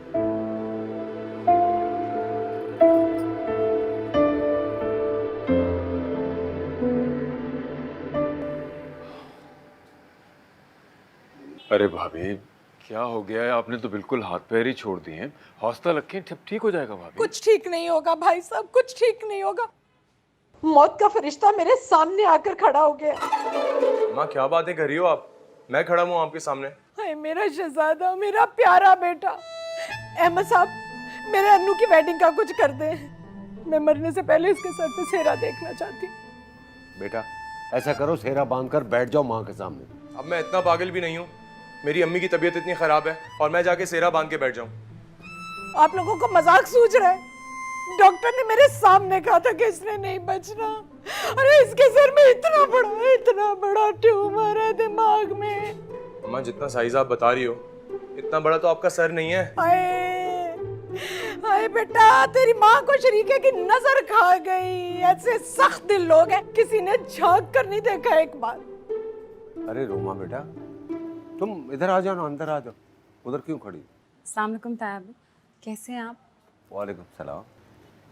अरे भाभी क्या हो गया है? आपने तो बिल्कुल हाथ पैर ही छोड़ दिए हैं। हौसला रखें, ठीक हो जाएगा भाभी। कुछ ठीक नहीं होगा भाई साहब, कुछ ठीक नहीं होगा। मौत का फरिश्ता मेरे सामने आकर खड़ा हो गया। माँ क्या बातें कर रही हो आप? मैं खड़ा हूँ आपके सामने। हाय मेरा शहजादा, मेरा प्यारा बेटा। अहमद साहब, मेरे अन्नू की वेडिंग का कुछ कर दे। मैं मरने से पहले इसके सर पे सेहरा देखना चाहती हूँ। बेटा ऐसा करो, सेहरा बांधकर बैठ जाओ माँ के सामने। अब मैं इतना पागल भी नहीं हूँ। मेरी अम्मी की तबीयत इतनी खराब है और मैं जाके सेहरा बांध के बैठ जाऊं? आप लोगों को मजाक सूझ रहा है? डॉक्टर ने मेरे सामने कहा था कि इसने नहीं बचना। अरे इसके सर में इतना बड़ा ट्यूमर है दिमाग में। अम्मा जितना साइज आप बता रही हो इतना बड़ा तो आपका सर नहीं है। हाय बेटा, तेरी माँ को शरीके की नजर खा गई। ऐसे सख्त दिल लोग हैं, किसी ने झांक कर नहीं देखा एक बार। अरे रोमा बेटा तुम इधर आ जाओ ना, अंदर आ जाओ। उधर क्यों खड़ी? अस्सलाम वालेकुम ताया अब्बू, कैसे हैं आप? वालेकुम सलाम,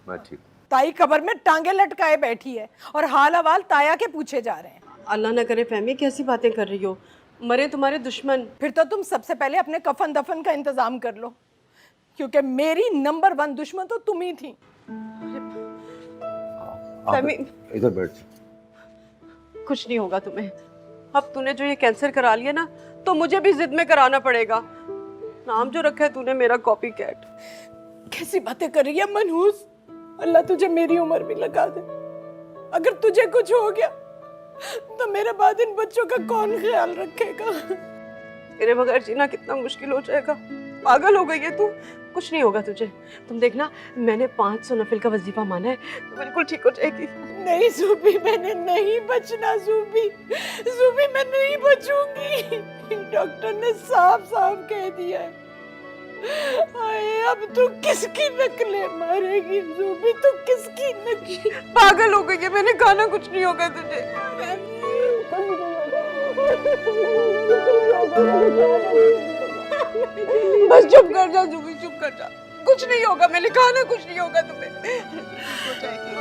मैं ठीक। ताई कब्र में टांगे लटकाए बैठी है और हाल हवाल ताया के पूछे जा रहे हैं। अल्लाह न करे फहमी, कैसी बातें कर रही हो? मरे तुम्हारे दुश्मन। फिर तो तुम सबसे पहले अपने कफन दफन का इंतजाम कर लो, क्योंकि मेरी नंबर 1 दुश्मन तो तुम ही थी। इधर बैठ। कुछ नहीं होगा तुम्हें। अब तूने जो ये कैंसर करा लिया ना, तो मुझे भी जिद में कराना पड़ेगा। नाम जो रखा है तूने मेरा कॉपी कैट। कैसी बातें कर रही है मनहूस? अल्लाह तुझे मेरी उम्र भी लगा दे। अगर तुझे कुछ हो गया तो मेरे बाद इन बच्चों का कौन ख्याल रखेगा? तेरे बगैर जीना कितना मुश्किल हो जाएगा। पागल हो गई है तू। कुछ नहीं होगा तुझे। तुम देखना, मैंने 500 नफिल का वजीफा माना है, तो बिल्कुल ठीक हो जाएगी। नहीं सूफी, मैंने नहीं बचना। सूफी मैं नहीं बचूंगी। डॉक्टर ने साफ साफ कह दिया है। आए, अब तू किसकी नकलें मारेगी सूफी? तू किसकी नकल? पागल हो गई है। मैंने कहा ना कुछ नहीं होगा तुझे। बस चुप कर जा जूबी, चुप कर जा। कुछ नहीं होगा, मैंने कहा ना कुछ नहीं होगा तुम्हें। हो जाएगी।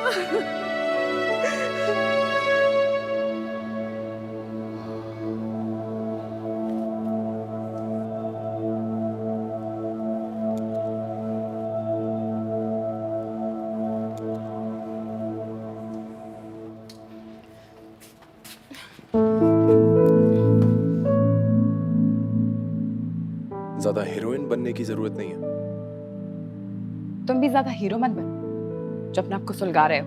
ज्यादा हीरोइन बनने की जरूरत नहीं है। तुम भी ज्यादा हीरो मत बनो जो अपने आप को सुलगा रहे हो।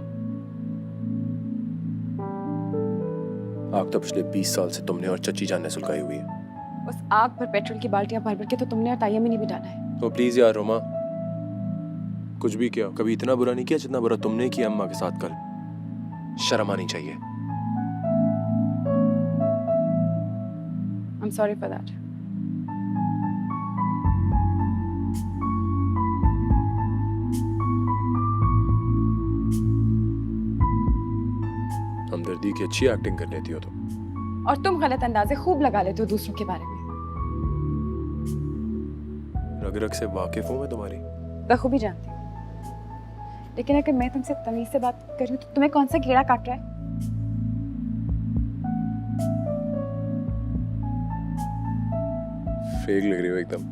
आग तो पिछले 20 साल से तुमने और चची जान ने सुलगाई हुई है। उस आग पर पेट्रोल की बाल्टियां भर भर के तो तुमने और तायम्मी भी डाला है। तो प्लीज यार रोमा, कुछ भी किया, कभी इतना बुरा नहीं किया जितना बुरा तुमने किया अम्मा के साथ कल। शर्म आनी चाहिए। I'm sorry for that. हमदर्दी की अच्छी एक्टिंग कर लेती हो तुम। और तुम गलत अंदाजे खूब लगा लेते हो दूसरों के बारे में। रग रग से वाकिफ हूं मैं तुम्हारी। बखूबी जानती हूँ। लेकिन अगर मैं तुमसे तमीज से बात कर रही हूँ तो तुम्हें कौन सा कीड़ा काट रहा है? फेक लग रही हो एकदम।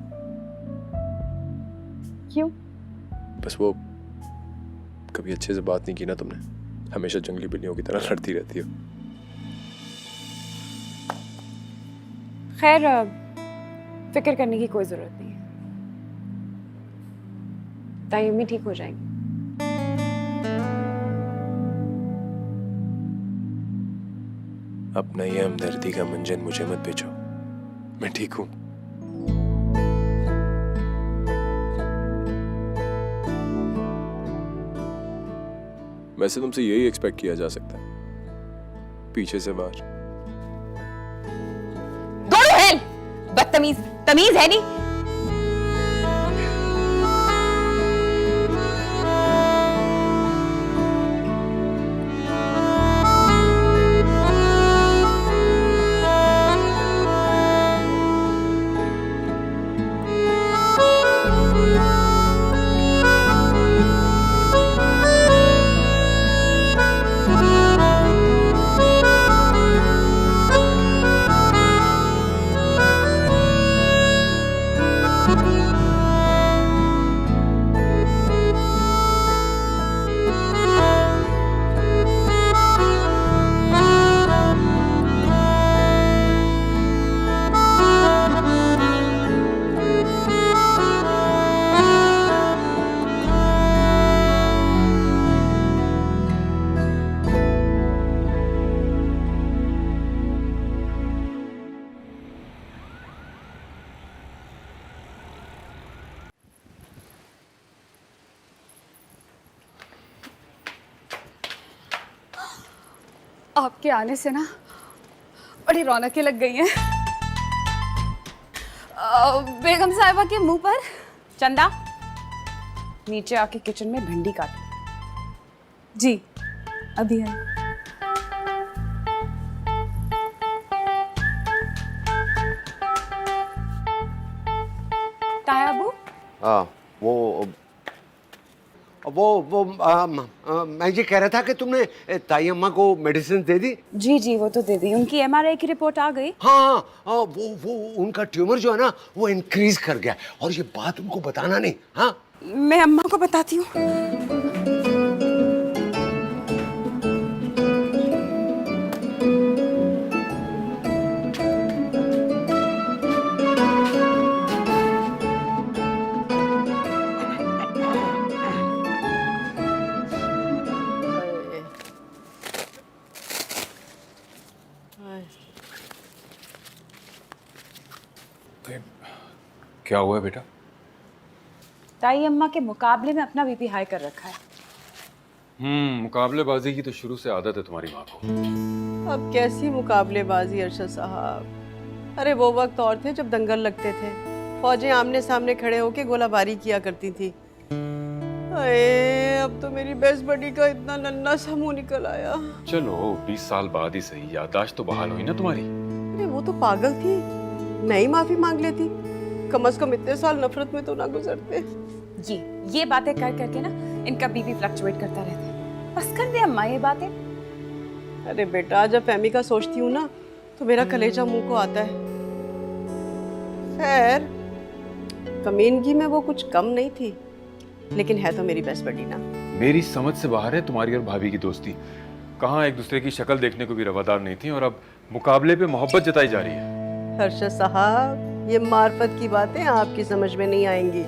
क्यों? बस वो कभी अच्छे से बात नहीं की ना तुमने। हमेशा जंगली बिल्लियों की तरह लड़ती रहती हो। खैर, फिक्र करने की कोई जरूरत नहीं है। तायम्मी ठीक हो जाएंगी। अपना ये हमदर्दी का मंजन मुझे मत बेचो, मैं ठीक हूं। वैसे तुमसे यही एक्सपेक्ट किया जा सकता है, पीछे से वार। दोनों हैं बदतमीज, तमीज है नहीं। आपके आने से ना बड़ी रौनकें लग गई हैं। बेगम साहिबा के मुंह पर। चंदा, नीचे आके किचन में भिंडी काटो। जी अभी है। तायाबू, मैं ये कह रहा था कि तुमने ताई अम्मा को मेडिसिन दे दी? जी जी वो तो दे दी। उनकी MRI की रिपोर्ट आ गई। हाँ, वो उनका ट्यूमर जो है ना वो इंक्रीज कर गया, और ये बात उनको बताना नहीं। हाँ, मैं अम्मा को बताती हूँ। क्या हुआ है बेटा? ताई अम्मा के मुकाबले में अपना बीपी हाई कर रखा है। मुकाबलेबाजी की तो शुरू से आदत है तुम्हारी माँ को। अब कैसी मुकाबलेबाजी अरशद साहब? अरे वो वक्त और थे जब दंगल लगते थे, फौजें आमने सामने खड़े होके गोलाबारी किया करती थी। अरे अब तो मेरी बेस्ट बडी का इतना नन्हा सा मुंह निकल आया। चलो 20 साल बाद ही सही, याददाश्त तो बहाल हुई ना तुम्हारी। अरे वो तो पागल थी, मैं ही माफी मांग लेती। कम से कम इतने साल नफरत में तो ना गुजरते। ये बातें कर करके ना इनका बीपी फ्लक्चुएट करता रहता है। बस कर दे अम्मा ये बातें। अरे बेटा, जब फहमी का सोचती हूँ ना तो मेरा कलेजा मुंह को आता है। खैर, कमीनगी में वो कुछ कम नहीं थी, लेकिन है तो मेरी बेस्ट बडी ना। मेरी समझ से बाहर है तुम्हारी और भाभी की दोस्ती। कहाँ एक दूसरे की शक्ल देखने को भी रवादार नहीं थी और अब मुकाबले पे मोहब्बत जताई जा रही है। अरशद साहब, ये मार्फत की बातें आपकी समझ में नहीं आएंगी।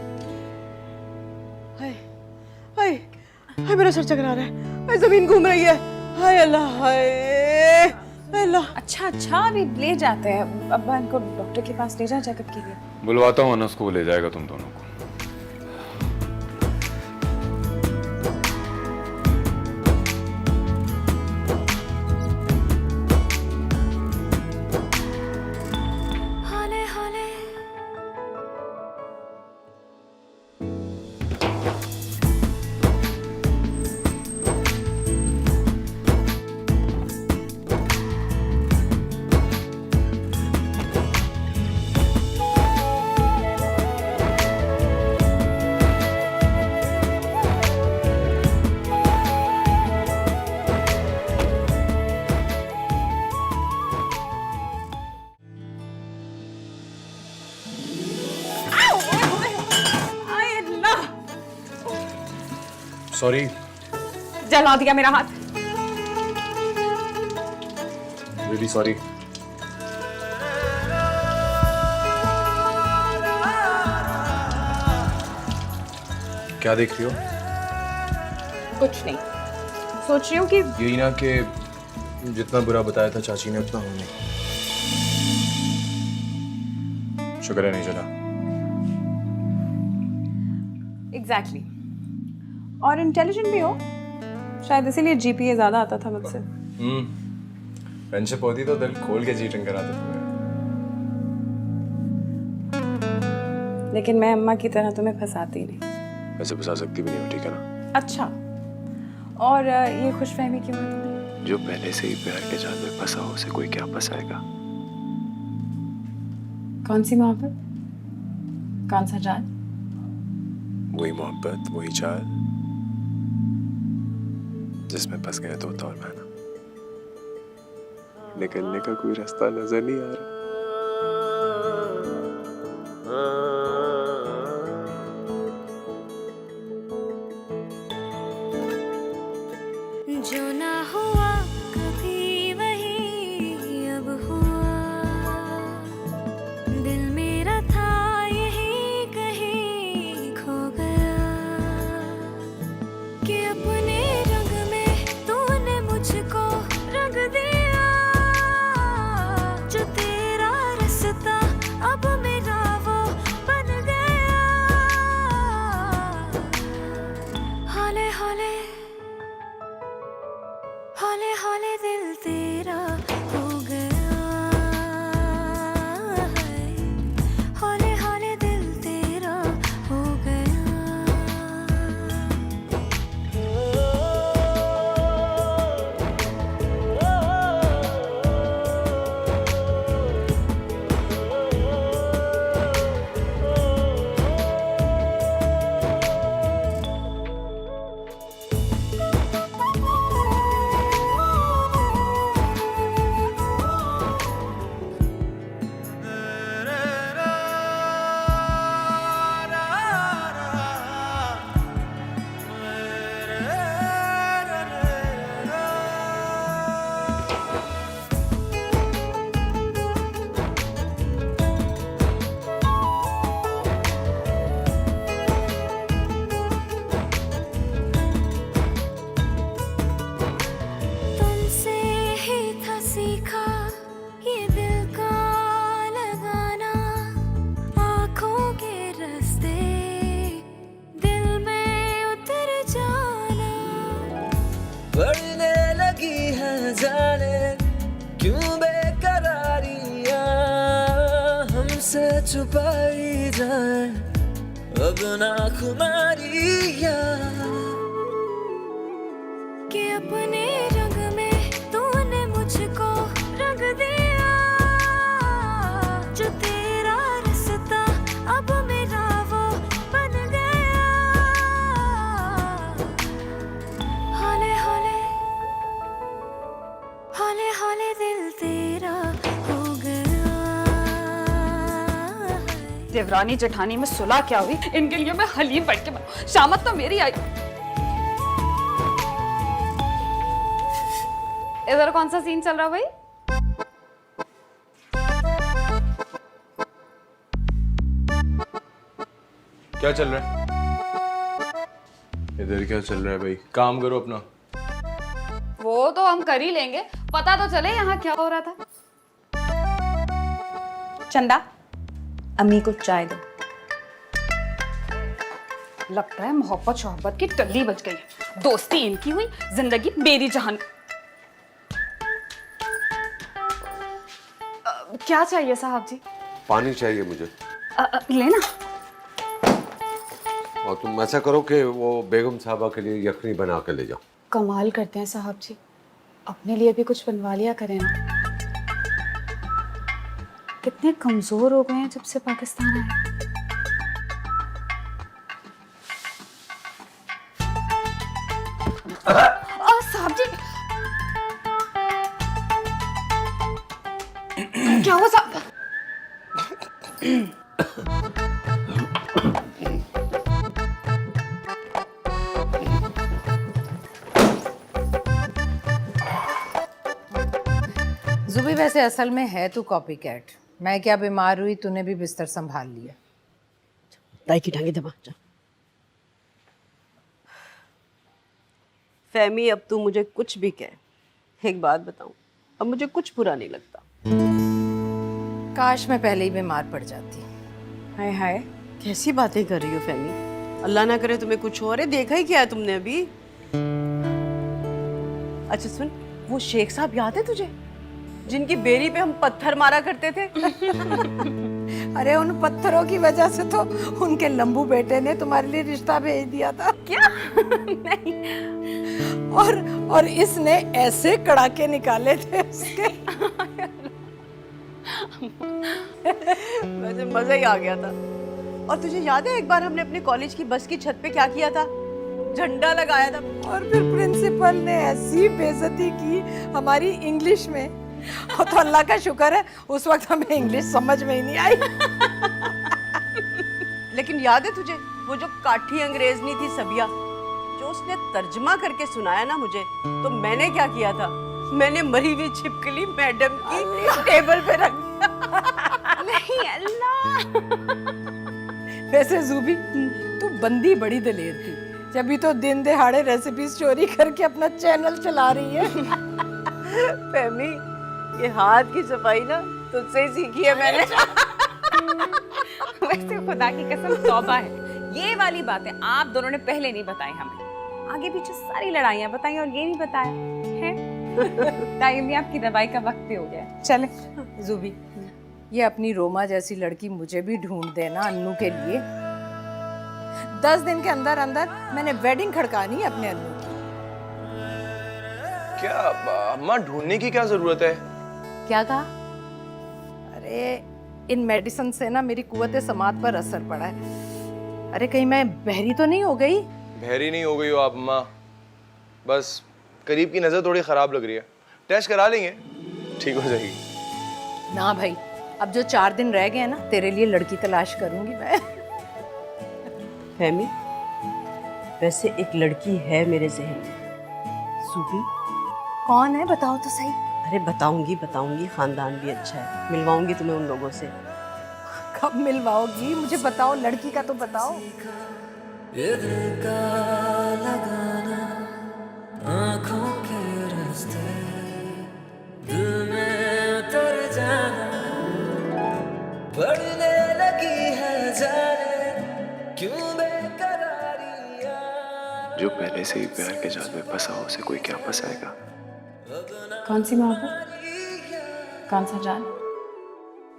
हाय हाय हाय, मेरा सर चकरा रहा है, हाय जमीन घूम रही है, हाय अल्लाह, हाय अल्लाह। अच्छा अभी ले जाते हैं, अब्बा इनको डॉक्टर के पास ले जाए चेकअप के लिए। बुलवाता हूँ ना, उसको ले जाएगा तुम दोनों को। हौले हौले सॉरी। जला दिया मेरा हाथ। Really sorry. क्या देख रही हो? कुछ नहीं, सोच रही हूँ कि यही ना कि जितना बुरा बताया था चाची ने उतना हो नहीं। शुक्र है नहीं चला। एग्जैक्टली और इंटेलिजेंट भी हो, शायद इसीलिए जीपीए ज्यादा आता था मुझसे। फ्रेंडशिप होती तो दिल खोल के चीटिंग कराते थे। लेकिन मैं अम्मा की तरह तुम्हें फंसाती नहीं। वैसे फंसा सकती भी नहीं हो, ठीक है ना? अच्छा, और ये खुशफहमी क्यों है तुम्हें? जो पहले से ही प्यार के जाल में फंसा हो उसे कोई क्या फंसाएगा? कौन सी मोहब्बत, कौन सा जाल? वही मोहब्बत, वही जाल जिसमें फंस गए तोता और मैना। निकलने का कोई रास्ता नजर नहीं आ रहा। जो ना हुआ कभी वही अब हुआ, दिल मेरा था यही कहीं खो गया, कि अपने रंग में तूने मुझको रंग दिया, जो तेरा से छुपाई जाए अब ना खुमारियां कि अपने रंग में तूने मुझको रंग दिया, जो तेरा रिश्ता अब मेरा वो बन गया। हौले हौले हौले हौले दिल तेरा हो गया। देवरानी जेठानी में सुलह क्या हुई, इनके लिए मैं हलीम बैठ के शामत तो मेरी आई। इधर कौन सा सीन चल रहा भाई? क्या चल रहा है इधर? क्या चल रहा है भाई? काम करो अपना। वो तो हम कर ही लेंगे, पता तो चले यहाँ क्या हो रहा था। चंदा, अम्मी को चाय दो। लगता है मोहब्बत शोहब्बत की टल्ली बज गई है। दोस्ती इनकी हुई, जिंदगी मेरी जहान। क्या चाहिए साहब जी? पानी चाहिए मुझे। लेना। और तुम ऐसा करो कि वो बेगम साहबा के लिए यखनी बना के ले जाओ। कमाल करते हैं साहब जी, अपने लिए भी कुछ बनवा लिया करें ना। कितने कमजोर हो गए हैं जब से पाकिस्तान आए। साहब जी क्या हुआ साहब? जुबी वैसे असल में है तू कॉपी कैट। मैं क्या बीमार हुई तूने भी बिस्तर संभाल लिया। दाई की टांगे दबा जा। फहमी अब तू मुझे कुछ भी कह, एक बात बताऊं, अब मुझे कुछ बुरा नहीं लगता। काश मैं पहले ही बीमार पड़ जाती। हाय हाय, कैसी बातें कर रही हो फहमी? अल्लाह ना करे तुम्हें कुछ और है। देखा ही क्या है तुमने अभी? अच्छा सुन, वो शेख साहब याद है तुझे, जिनकी बेरी पे हम पत्थर मारा करते थे? अरे उन पत्थरों की वजह से तो उनके लंबू बेटे ने तुम्हारे लिए रिश्ता भेज दिया था। क्या? नहीं। और इसने ऐसे कड़ाके निकाले थे उसके। वैसे मजा ही आ गया था। और तुझे याद है एक बार हमने अपने कॉलेज की बस की छत पे क्या किया था? झंडा लगाया था। और फिर प्रिंसिपल ने ऐसी बेइज्जती की हमारी इंग्लिश में। और तो अल्लाह का शुक्र है उस वक्त हमें इंग्लिश समझ में ही नहीं आई। लेकिन याद है तुझे वो जो काठी अंग्रेजनी थी सबिया, जो उसने तर्जमा करके सुनाया ना मुझे, तो मैंने क्या किया था? मैंने मरी हुई छिपकली मैडम की टेबल पे रख दिया। नहीं अल्लाह। वैसे जूबी तू बंदी बड़ी दलेर थी, जब तो दिन दहाड़े रेसिपी चोरी करके अपना चैनल चला रही है। फहमी, ये हाथ की सफाई ना तुझसे ही सीखी है मैंने। वैसे खुदा की कसम तौबा है, ये वाली बातें आप दोनों ने पहले नहीं बताई हमें। आगे पीछे सारी लड़ाइयाँ बताई और ये नहीं बताया है। टाइम भी आपकी दवाई का वक्त भी हो गया। चले जूबी, ये अपनी रोमा जैसी लड़की मुझे भी ढूंढ देना अन्नू के लिए। 10 दिन के अंदर अंदर मैंने वेडिंग खड़कानी है अपने अन्नू की। क्या अम्मा, ढूंढने की क्या जरूरत है? क्या कहा? अरे इन मेडिसिन से ना मेरी कुव्वत समात पर असर पड़ा है। अरे कहीं मैं बहरी तो नहीं हो गई? बहरी नहीं हो गई हो आप अम्मा, बस करीब की नजर थोड़ी खराब लग रही है। टेस्ट करा लेंगे, ठीक हो जाएगी। ना भाई, अब जो 4 दिन रह गए हैं ना, तेरे लिए लड़की तलाश करूंगी मैं। फहमी, वैसे एक लड़की है मेरे जहन में। सूबी। कौन है बताओ तो सही। अरे बताऊंगी बताऊंगी, खानदान भी अच्छा है, मिलवाऊंगी तुम्हें उन लोगों से। कब मिलवाओगी? मुझे बताओ, लड़की का तो बताओ। इधर का लगाना आँखों के रास्ते, दिल में उतर जाना, बढ़ने लगी है जाने क्यों बेकरारियां। जो पहले से ही प्यार के जाल में फंसा हो, उसे कोई क्या फंसाएगा? कौन सी मोहब्बत? कौन सा जान?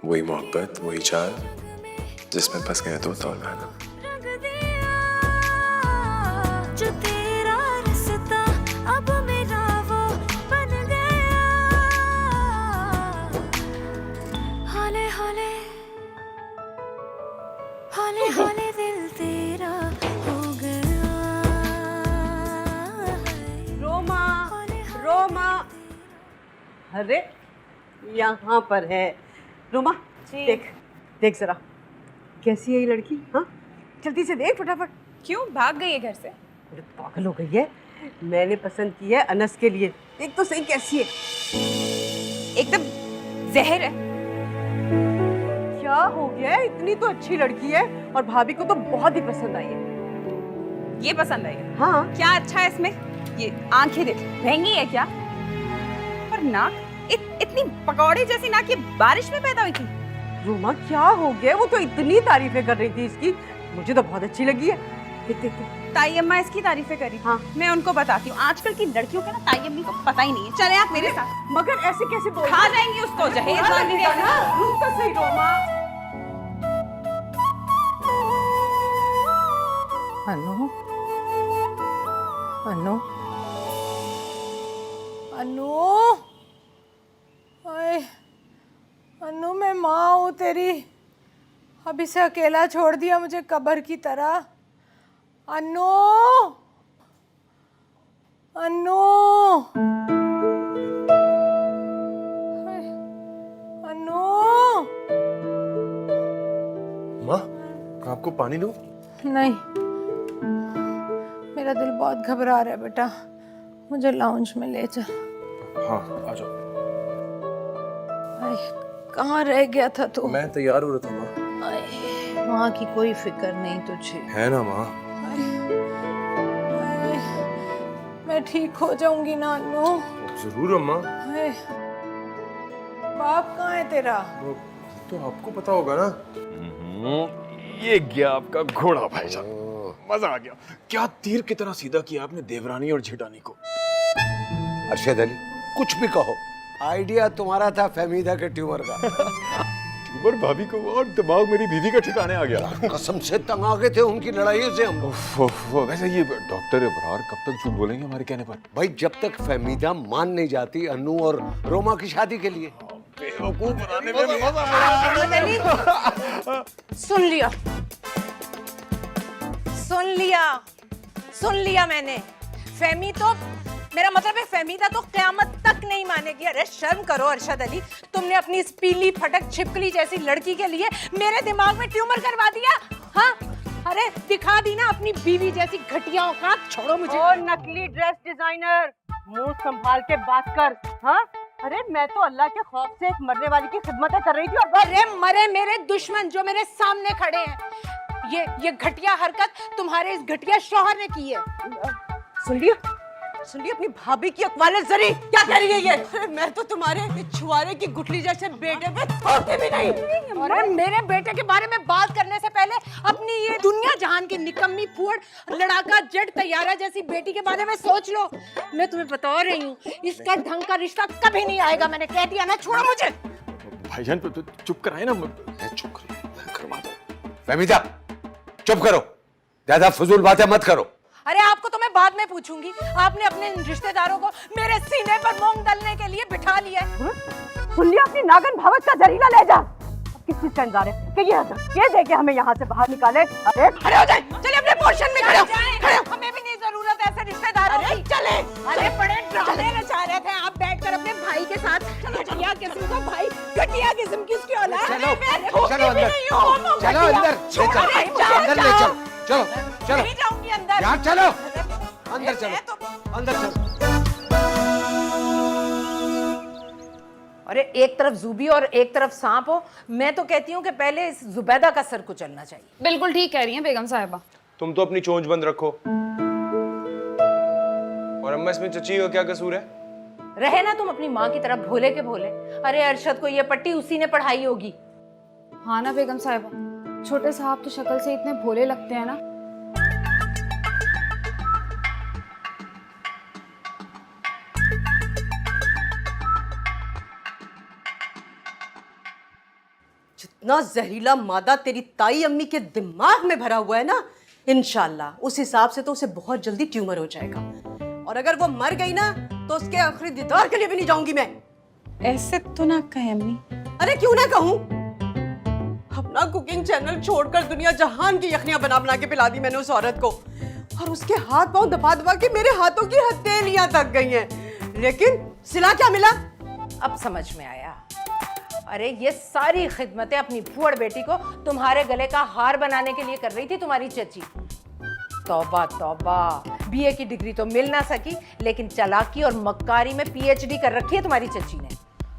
वही मोहब्बत, वही चाल जिसमें फंस गए तो और मैं ना। जो तेरा रिश्ता अब मेरा वो बन गया, हौले हौले हौले हौले दिल तेरा हो गया। रोमा, रोमा, अरे यहाँ पर है रोमा। देख देख जरा, कैसी है ये लड़की? हाँ, जल्दी से देख फटाफट। क्यों भाग गई है घर से? अरे पागल हो गई है, मैंने पसंद की है अनस के लिए। देख तो सही कैसी है। एकदम जहर है। क्या हो गया है? इतनी तो अच्छी लड़की है और भाभी को तो बहुत ही पसंद आई है। ये पसंद आई है? हाँ। क्या अच्छा है इसमें? ये आंखें देख, महंगी है क्या? पर नाक इतनी पकौड़े जैसी नाक, ये बारिश में पैदा हुई थी? रोमा क्या हो गया? वो तो इतनी तारीफें कर रही थी इसकी, मुझे तो बहुत अच्छी लगी है। देख देख देख। ताई अम्मा इसकी तारीफें करी। हाँ। मैं उनको बताती हूँ। आजकल की लड़कियों के ना ताई अम्मी को पता ही नहीं है। चले आप मेरे साथ। मगर ऐसे कैसे बोल खा जाएंगी उसको, जहेज वाली है ना। रुक तो सही रोमा। अनु, अनु, अनु, ओए, अनु मैं माँ हूँ तेरी, अभी से अकेला छोड़ दिया मुझे कब्र की तरह। अनु, अनु, अनु। माँ, आपको पानी दूँ? नहीं, मेरा दिल बहुत घबरा रहा है बेटा, मुझे लाउंज में ले चल। हाँ, आ जाओ। कहाँ रह गया था तू? मैं तैयार हो रहा था माँ। माँ की कोई फिक्र नहीं तुझे। है ना माँ? मैं ठीक हो जाऊंगी ना अनु। जरूर अम्मा। बाप कहाँ है तेरा? तो आपको पता होगा ना। ये गया आपका घोड़ा भाईजान, मजा आ गया। क्या तीर की तरह सीधा किया आपने देवरानी और जेठानी को। अरशद अली, कुछ भी कहो, आइडिया तुम्हारा था फहमीदा के ट्यूमर का। ट्यूमर भाभी को और दिमाग मेरी बीवी का ठिकाने आ गया। कसम से तंग आ गए थे उनकी लड़ाइयों से हम। वैसे ये डॉक्टर इब्रार कब तक झूठ बोलेंगे हमारे कहने पर? भाई जब तक फहमीदा मान नहीं जाती अनु और रोमा की शादी के लिए। बेवकूफ बनाने में मजा आ रहा। सुन लिया, सुन लिया, सुन लिया मैंने। फहमी तो, मेरा मतलब है फहमीदा तो क़यामत तक नहीं मानेगी। अरे शर्म करो अरशद अली, तुमने अपनी इस पीली फटक छिपकली जैसी लड़की के लिए मेरे दिमाग में ट्यूमर करवा दिया। हाँ, अरे दिखा दी ना अपनी बीवी जैसी घटिया औकात। छोड़ो मुझे। और नकली ड्रेस डिजाइनर, मुंह संभाल के बात कर। हाँ, अरे मैं तो अल्लाह के खौफ से एक मरने वाली की खिदमतें कर रही थी और अरे मरे मेरे दुश्मन जो मेरे सामने खड़े हैं। ये घटिया हरकत तुम्हारे इस घटिया शौहर ने की है। सुन लिया, सुन लिया अपनी भाभी की अकवाले जरी क्या कह रही है ये? अरे मैं तो तुम्हारे छुआरे की गुठली जैसे बेटे पे थोड़ते भी नहीं। अरे मेरे बेटे के बारे में बात करने से पहले अपनी ये दुनिया जहान की निकम्मी फुअड़ लड़ाका जेट तैयारा जैसी बेटी के बारे में सोच लो। मैं तुम्हें बता रही हूँ, इसका ढंग का रिश्ता कभी नहीं आएगा। मैंने कह दिया ना, छोड़ो मुझे। भाईजान तो चुप कराए ना। चुप करो, करवा दो। फहमीदा चुप करो, ज्यादा फजूल बातें मत करो। अरे आपको तो मैं बाद में पूछूंगी। आपने अपने रिश्तेदारों को मेरे सीने पर मूंग दलने के लिए बिठा लिया है। सुन लिया अपनी नागन भावत का जहरीला ले जा। अब किस चीज का इंतजार है कि ये दे के हमें यहाँ से बाहर निकाले? अरे खड़े हो जाए, चले अपने पोर्शन में खड़े हो। खड़े हो। हमें भी नहीं जरूरत है ऐसे रिश्तेदारों की। चले। अरे बड़े ड्रामे रचा रहे थे आप बैठकर अपने भाई के साथ। घटिया किस्म का भाई, घटिया किस्म की उसकी औलाद। चलो अंदर, चलो अंदर ले चलो, अंदर ले चलो, चलो चलो। नहीं जाऊंगी अंदर। यार चलो अंदर, चलो अंदर चलो। अरे एक तरफ जूबी और एक तरफ सांप हो। मैं तो कहती हूँ कि पहले इस जुबैदा का सर कुचलना चाहिए। बिल्कुल ठीक कह रही हैं बेगम साहिबा। तुम तो अपनी चोंच बंद रखो। और अम्मा इसमें चची का क्या कसूर है? रहे ना तुम अपनी माँ की तरह भोले के भोले। अरे अरशद को ये पट्टी उसी ने पढ़ाई होगी। हाँ ना बेगम साहिबा, छोटे साहब तो शक्ल से इतने भोले लगते हैं ना। जितना जहरीला मादा तेरी ताई अम्मी के दिमाग में भरा हुआ है ना, इंशाल्लाह उस हिसाब से तो उसे बहुत जल्दी ट्यूमर हो जाएगा। और अगर वो मर गई ना तो उसके आखिरी दीदार के लिए भी नहीं जाऊंगी मैं। ऐसे तो ना कहे अम्मी। अरे क्यों ना कहूं? अपना कुकिंग चैनल छोड़कर दुनिया जहान की यखनियां बना बना के पिला दी मैंने उस औरत को, और उसके हाथ पांव दबा दबा के मेरे हाथों की हथेलियां तक गई हैं। लेकिन सिला क्या मिला? अब समझ में आया। अरे ये सारी खिदमतें अपनी फूफड़ बेटी को तुम्हारे गले का हार बनाने के लिए कर रही थी तुम्हारी चची। तौबा तौबा, बीए की डिग्री तो मिल ना सकी, लेकिन चालाकी और मक्कारी में पीएचडी कर रखी है तुम्हारी चची ने।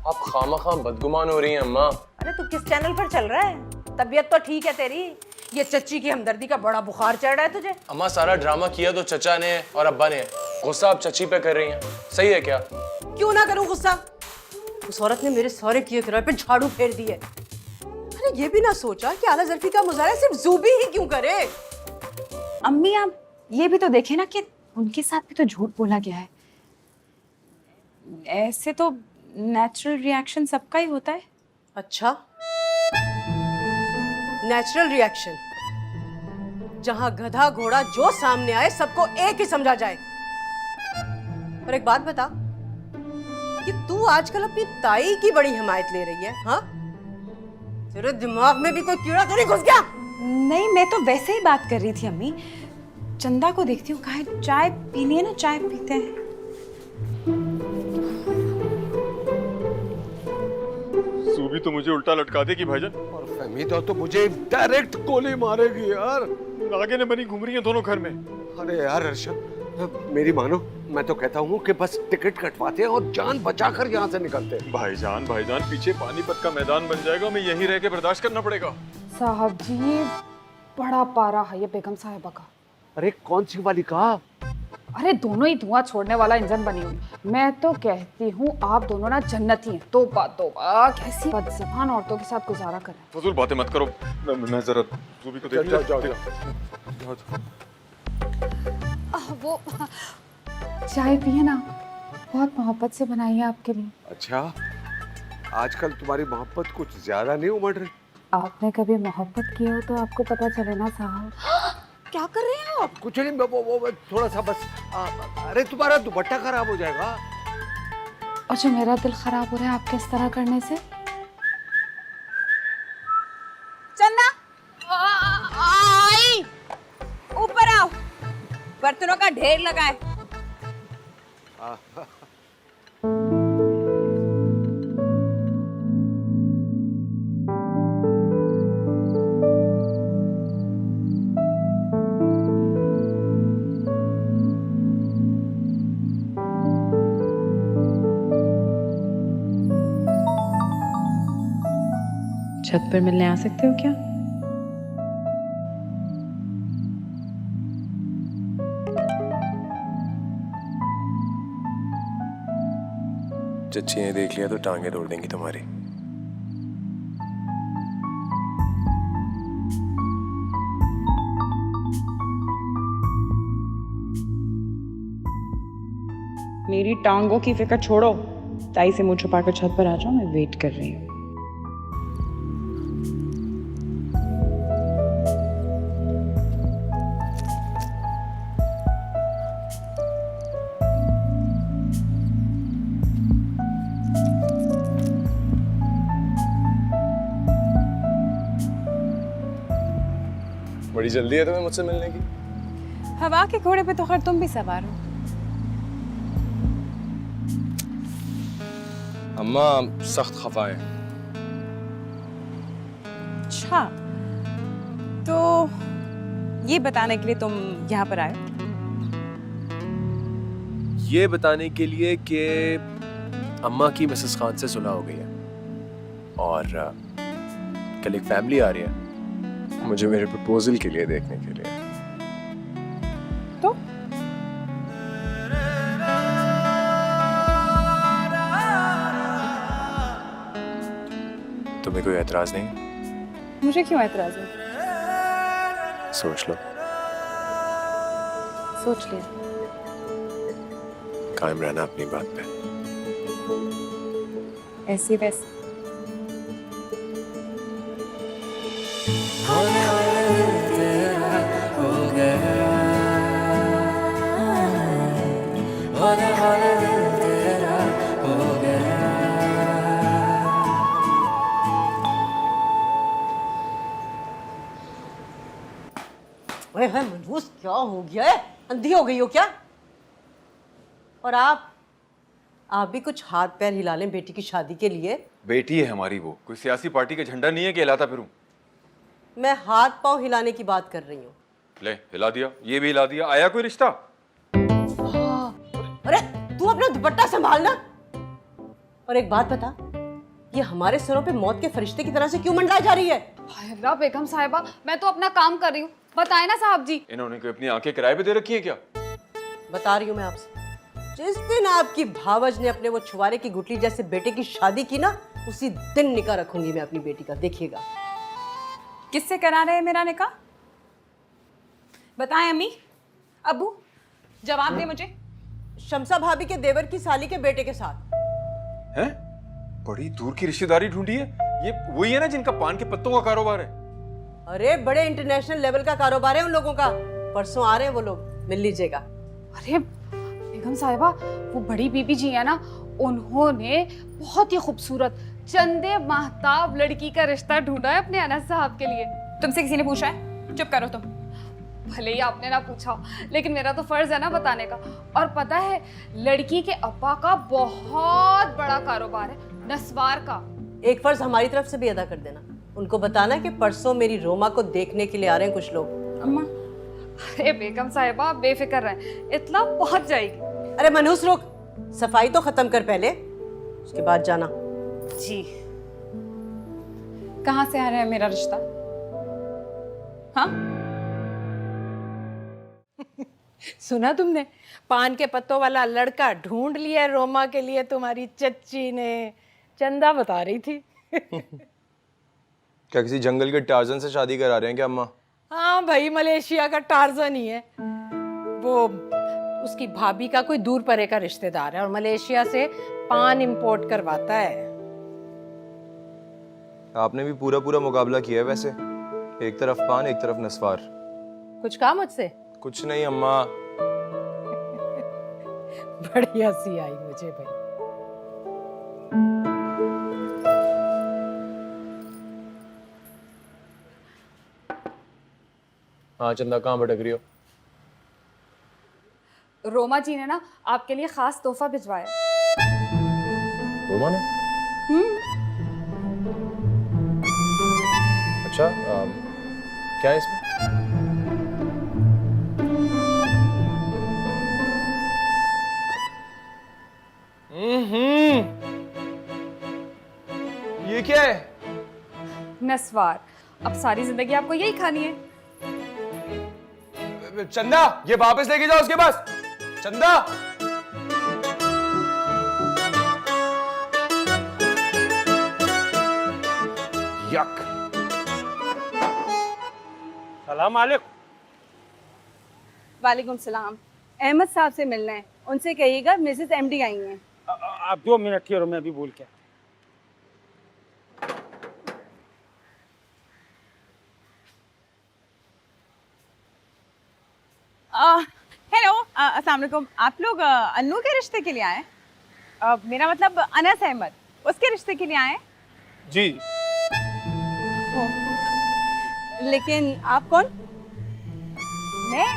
आप खामखा बदगुमान हो रही हैं अम्मा। अरे तू किस चैनल पर चल रहा है? तबीयत तो ठीक है तेरी, ये चच्ची की हमदर्दी का बड़ा बुखार चढ़ रहा है तुझे। अम्मा सारा ड्रामा किया तो चचा ने और अब्बा ने, गुस्सा आप चची पे कर रही हैं, सही है क्या? क्यों ना करूं गुस्सा? उस औरत ने मेरे सारे किए कराए पे झाड़ू फेर दिए। अरे ये भी ना सोचा कि आला ज़र्फी का मुजाहरा सिर्फ ज़ूबी ही क्यों करे। अम्मी आप ये भी तो देखें ना कि उनके साथ भी तो झूठ बोला गया है। ऐसे तो नेचुरल रिएक्शन सबका ही होता है। अच्छा, नेचुरल रिएक्शन, जहां गधा घोड़ा जो सामने आए सबको एक ही समझा जाए। और एक बात बता कि तू आजकल अपनी ताई की बड़ी हिमायत ले रही है, हाँ? तेरे दिमाग में भी कोई कीड़ा तो नहीं घुस गया? नहीं, मैं तो वैसे ही बात कर रही थी अम्मी। चंदा को देखती हूँ, कहा चाय पीनी है ना, चाय पीते हैं। सूबी तो मुझे उल्टा लटका देगी भाईजान। और फहमीदा तो मुझे डायरेक्ट गोली मारेगी यार। आगे ने बनी घूम रही है दोनों घर में। अरे यार अरशद, मेरी मानो, मैं तो कहता हूँ कि बस टिकट कटवाते हैं और जान बचाकर यहाँ से निकलते हैं। भाईजान पीछे पानीपत का मैदान बन जाएगा, हमें यहीं रह के बर्दाश्त करना पड़ेगा। साहब जी ये बड़ा पारा है ये बेगम साहिबा का। अरे कौन सी वाली कहा? अरे दोनों ही धुआं छोड़ने वाला इंजन बनी हुई। मैं तो कहती हूँ आप दोनों ना जन्नती हैं। तौबा तौबा, कैसी बदज़बान औरतों के साथ गुजारा करें। फजूल बातें मत करो, मैं जरा सूबी को देख जाओ। वो चाय पिए ना, बहुत मोहब्बत से बनाई है आपके लिए। अच्छा, आजकल तुम्हारी मोहब्बत कुछ ज्यादा नहीं उमड़ रही? आपने कभी मोहब्बत की हो तो आपको पता चले ना साहब। क्या कर रहे हैं आप? कुछ नहीं, वो थोड़ा सा बस अरे तुम्हारा दुपट्टा खराब हो जाएगा। और जो मेरा दिल खराब हो रहा है आपके इस तरह करने से। चंदा आई, ऊपर आओ, बर्तनों का ढेर लगा है। छत पर मिलने आ सकते हो क्या? चच्ची ने देख लिया तो टांगे तोड़ देंगी तुम्हारी। मेरी टांगों की फिक्र छोड़ो, ताई से मुंह छुपाकर छत पर आ जाओ, मैं वेट कर रही हूँ। बड़ी जल्दी है तुम्हें मुझसे मिलने की? हवा के घोड़े पे तो खैर तुम भी सवार हो। अम्मा सख्त खफा है। अच्छा, तो ये बताने के लिए तुम यहाँ पर आए? ये बताने के लिए कि अम्मा की मिसेस खान से सुलह हो गई है और कल एक फैमिली आ रही है मुझे मेरे प्रपोजल के लिए देखने के लिए। तो तुम्हें कोई एतराज नहीं? मुझे क्यों एतराज है? सोच लो। सोच लिया। कायम रहना अपनी बात पे। ऐसे वैसे हौले हौले दिल तेरा हो गया, हौले हौले दिल तेरा हो गया। ओए है मनहूस, क्या हो गया है? अंधी हो गई हो क्या? और आप भी कुछ हाथ पैर हिला लें बेटी की शादी के लिए। बेटी है हमारी, वो कोई सियासी पार्टी का झंडा नहीं है कि हिलाता फिरूं। मैं हाथ पांव हिलाने की बात कर रही हूँ। ले हिला दिया, ये भी हिला दिया। आया कोई रिश्ता? अरे तू अपना दुपट्टा संभालना। और एक बात बता, ये हमारे सरों पे मौत के फरिश्ते की तरह से क्यों मंडराई जा रही है? हाय अल्लाह बेगम साहिबा, मैं तो अपना काम कर रही हूँ, बताए ना साहब जी। इन्होंने कोई अपनी आंखें किराए पे दे रखी है क्या? बता रही हूँ मैं आपसे, जिस दिन आपकी भावज ने अपने वो छुआरे की गुटली जैसे बेटे की शादी की ना, उसी दिन निकाह रखूंगी मैं अपनी बेटी का, देखिएगा। किससे करा रहे हैं मेरा निकाह? बताएं अम्मी, अबू, जवाब दे मुझे। शमसा भाभी के देवर की साली के बेटे के साथ। हैं? बड़ी दूर की रिश्तेदारी ढूंढी है। ये वही है ना जिनका पान के पत्तों का कारोबार है? अरे बड़े इंटरनेशनल लेवल का कारोबार है उन लोगों का। परसों आ रहे हैं वो लोग, मिल लीजिएगा। अरे बेगम साहिबा, वो बड़ी बीबी जी है ना, उन्होंने बहुत ही खूबसूरत चंदे महताब लड़की का रिश्ता ढूंढा है अपने अनस साहब के लिए। तुमसे किसी ने पूछा है? चुप करो तुम। भले ही आपने ना पूछा, लेकिन मेरा तो फर्ज है ना बताने का। और पता है, लड़की के अब्बा का बहुत बड़ा कारोबार है, नस्वार का। एक फर्ज हमारी तरफ से भी अदा कर देना, उनको बताना कि परसों मेरी रोमा को देखने के लिए आ रहे हैं कुछ लोग। अम्मा, अरे बेगम साहिबा आप बेफिक्र रहें, इत्तला पहुंच जाएगी। अरे मनहूस रुक, सफाई तो खत्म कर पहले, उसके बाद जाना। जी। कहाँ से आ रहा है मेरा रिश्ता? हाँ? सुना तुमने? पान के पत्तों वाला लड़का ढूंढ लिया रोमा के लिए तुम्हारी चच्ची ने, चंदा बता रही थी। क्या किसी जंगल के टार्जन से शादी करा रहे हैं क्या अम्मा? हाँ भाई, मलेशिया का टार्जन ही है वो। उसकी भाभी का कोई दूर परे का रिश्तेदार है और मलेशिया से पान इंपोर्ट करवाता है। आपने भी पूरा पूरा मुकाबला किया है वैसे, एक तरफ पान एक तरफ नस्वार। कुछ कहा मुझसे? कुछ नहीं अम्मा। बड़ी हंसी आई मुझे भाई। हाँ चंदा, कहाँ भटक रही हो? रोमा जी ने ना आपके लिए खास तोहफा भिजवाया। रोमा ने? अच्छा, क्या है इसमें? ये क्या है? नस्वार। अब सारी जिंदगी आपको यही खानी है। चंदा, ये वापस लेके जाओ उसके पास। चंदा, यक। सलाम अलैकुम। वालेकुम सलाम। अहमद साहब से मिलना है, उनसे कहिएगा मिसेस एमडी आई हैं। आप 2 मिनट ठहरो, मैं अभी बोल के। हेलो, अस्सलाम वालेकुम। आप लोग अन्नू के रिश्ते के लिए आए? मेरा मतलब अनस अहमद, उसके रिश्ते के लिए आए? जी। लेकिन आप कौन? मैं?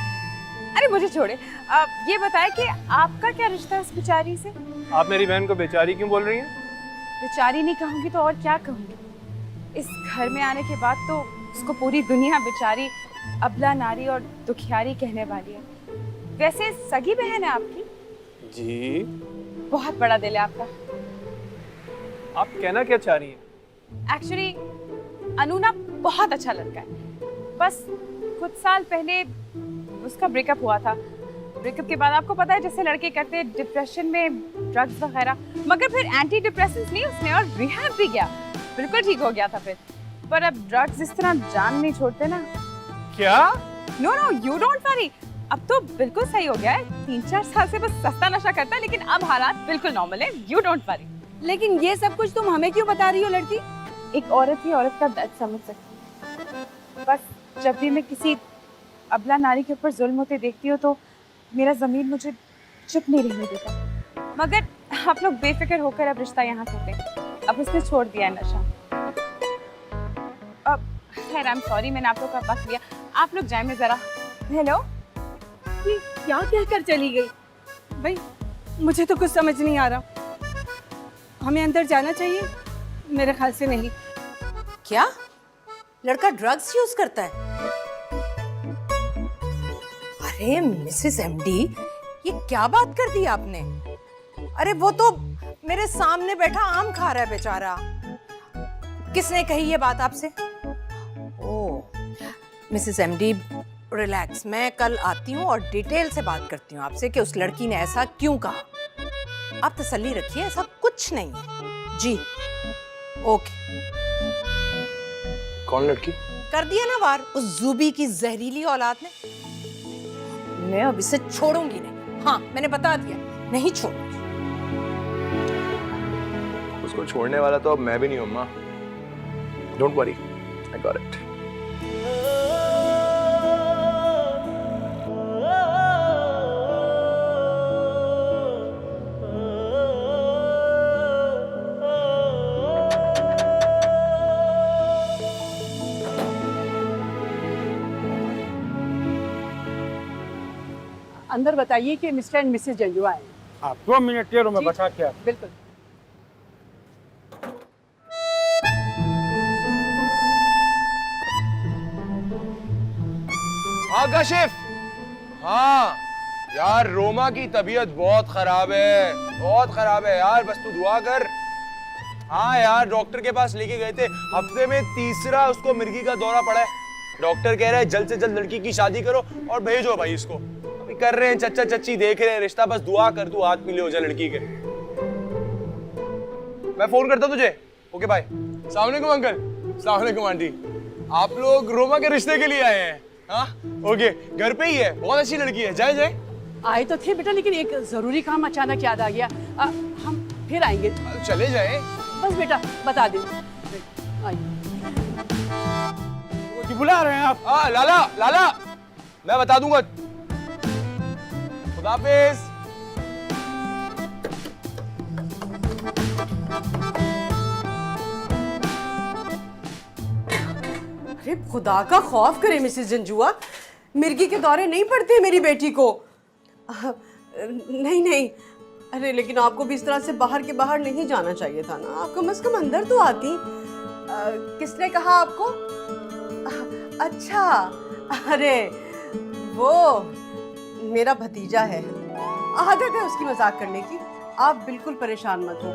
अरे मुझे छोड़े। ये बताएं कि आपका क्या रिश्ता है उस बेचारी से? आप मेरी बहन को बेचारी क्यों बोल रही हैं? बेचारी नहीं कहूँगी तो और क्या कहूँगी। इस घर में आने के बाद तो उसको पूरी दुनिया बेचारी, अबला नारी और दुखियारी कहने वाली है। वैसे सगी बहन है आपकी? जी। बहुत बड़ा दिल है आपका। आप कहना क्या चाह रही हैं? एक्चुअली अनु ना बहुत अच्छा लड़का है। बस कुछ साल पहले उसका ब्रेकअप हुआ था। ब्रेकअप के बाद आपको पता है जैसे लड़के करते हैं, डिप्रेशन में ड्रग्स वगैरह, मगर फिर एंटी डिप्रेसेंट्स नहीं उसने और रिहैब भी गया, बिल्कुल ठीक हो गया था फिर। पर अब ड्रग्स इस तरह जान नहीं छोड़ते ना। क्या? No no, you don't worry, अब तो बिल्कुल सही हो गया है। 3-4 साल से बस सस्ता नशा करता है, लेकिन अब हालात बिल्कुल नॉर्मल है। You don't worry. लेकिन ये सब कुछ तुम हमें क्यों बता रही हो लड़की? एक औरत ही औरत का दर्द समझ सकती है। बस जब भी मैं किसी अबला नारी के ऊपर जुल्म होते देखती हूँ तो मेरा ज़मीर मुझे चुप नहीं रहने देता। मगर आप लोग बेफिक्र होकर अब रिश्ता यहाँ कर लें। अब उसने छोड़ दिया है नशा। अब खैर आई एम सॉरी, मैंने आप लोग का वक्त लिया। आप लोग जाए, मैं ज़रा। हेलो, ये क्या कहकर चली गई? भाई मुझे तो कुछ समझ नहीं आ रहा। हमें अंदर जाना चाहिए? मेरे ख्याल से नहीं। क्या लड़का ड्रग्स यूज करता है? अरे मिसेस एमडी, ये क्या बात कर दी आपने? अरे वो तो मेरे सामने बैठा आम खा रहा है बेचारा। किसने कही ये बात आपसे? ओह मिसेस एमडी रिलैक्स, मैं कल आती हूँ और डिटेल से बात करती हूँ आपसे कि उस लड़की ने ऐसा क्यों कहा। आप तसल्ली रखिए, ऐसा कुछ नहीं है जी। ओके। कौन लड़की? कर दिया ना वार उस जूबी की जहरीली औलाद ने। मैं अब इसे छोड़ूंगी नहीं। हाँ मैंने बता दिया, नहीं छोड़ूंगी। उसको छोड़ने वाला तो अब मैं भी नहीं हूँ अम्मा। Don't worry, I got it. अंदर बताइए कि मिस्टर एंड मिसेस जंजुआ है। आप 2 मिनट के रूम में बैठा के बिल्कुल। हाँ काशिफ, हाँ यार रोमा की तबीयत बहुत खराब है, बहुत खराब है यार, बस तू दुआ कर। हाँ यार डॉक्टर के पास लेके गए थे, हफ्ते में 3रा उसको मिर्गी का दौरा पड़ा है। डॉक्टर कह रहा है जल्द से जल्द लड़की की शादी करो और भेजो भाई इसको। अभी कर रहे हैं, चच्चा चच्ची देख रहे हैं रिश्ता, बस दुआ कर तू हाथ पीले हो जाए लड़की के। मैं फोन करता तुझे। Okay bye. अस्सलाम वालेकुम अंकल। अस्सलाम वालेकुम आंटी। आप लोग रोमा के रिश्ते के लिए आए हैं? हाँ ओके, घर पे ही है, बहुत अच्छी लड़की है। जाए जाए। आए तो थे बेटा, लेकिन एक जरूरी काम अचानक याद आ गया। हम फिर आएंगे। चले जाए। बस बेटा बता दे। आइए। बुला रहे हैं आप? हाँ लाला, लाला मैं बता दूंगा। खुदा हाफिज। अरे खुदा का खौफ करे मिसेस जंजुआ, मिर्गी के दौरे नहीं पड़ते मेरी बेटी को। नहीं नहीं, अरे लेकिन आपको भी इस तरह से बाहर के बाहर नहीं जाना चाहिए था ना, आप कम से कम अंदर तो आती। किसने कहा आपको? अच्छा, अरे वो मेरा भतीजा है, आदत है उसकी मजाक करने की। आप बिल्कुल परेशान मत हो,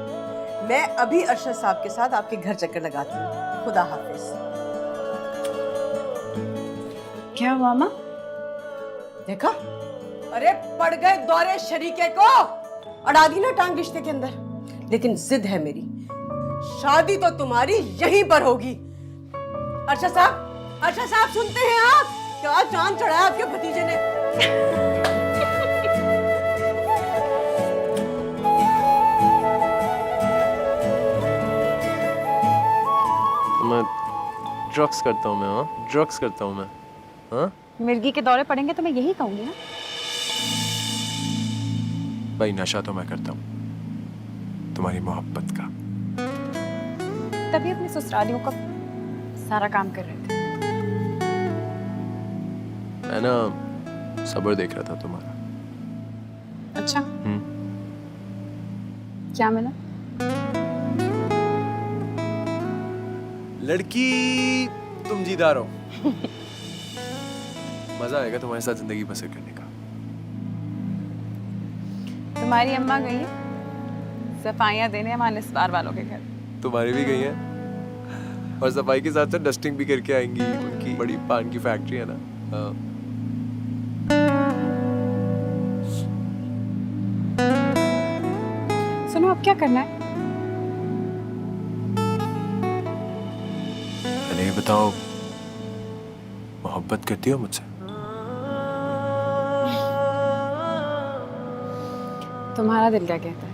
मैं अभी अरशद साहब के साथ आपके घर चक्कर लगाती हूँ। खुदा हाफिज। क्या हुआ माँ? देखा, अरे पड़ गए दौरे शरीके को, अड़ा दी ना टांग रिश्ते के अंदर। लेकिन जिद है मेरी, शादी तो तुम्हारी यहीं पर होगी। अर्शद साहब, अर्शद साहब सुनते हैं आप? क्या जान चढ़ाया आपके भतीजे ने। मैं ड्रग्स करता हूँ, मैं हाँ ड्रग्स करता हूँ मैं। हाँ मिर्गी के दौरे पड़ेंगे तो मैं यही कहूंगी ना। भाई नशा तो मैं करता हूँ, तुम्हारी मोहब्बत का। तभी अपने ससुरालियों का सारा काम कर रहे थे। मैं ना सब्र देख रहा था तुम्हारा। अच्छा, क्या मिला? लड़की तुम जीदार हो। मजा आएगा तुम्हारे साथ जिंदगी बसर करने का। तुम्हारी अम्मा गई है सफाइयाँ देने वहाँ निस्वार वालों के घर। तुम्हारी भी गई है, और सफाई के साथ साथ डस्टिंग भी करके आएंगी। उनकी बड़ी पान की फैक्ट्री है ना। हाँ। सुनो, अब क्या करना है? पहले ये बताओ, मोहब्बत करती हो मुझसे? तुम्हारा दिल क्या कहता है?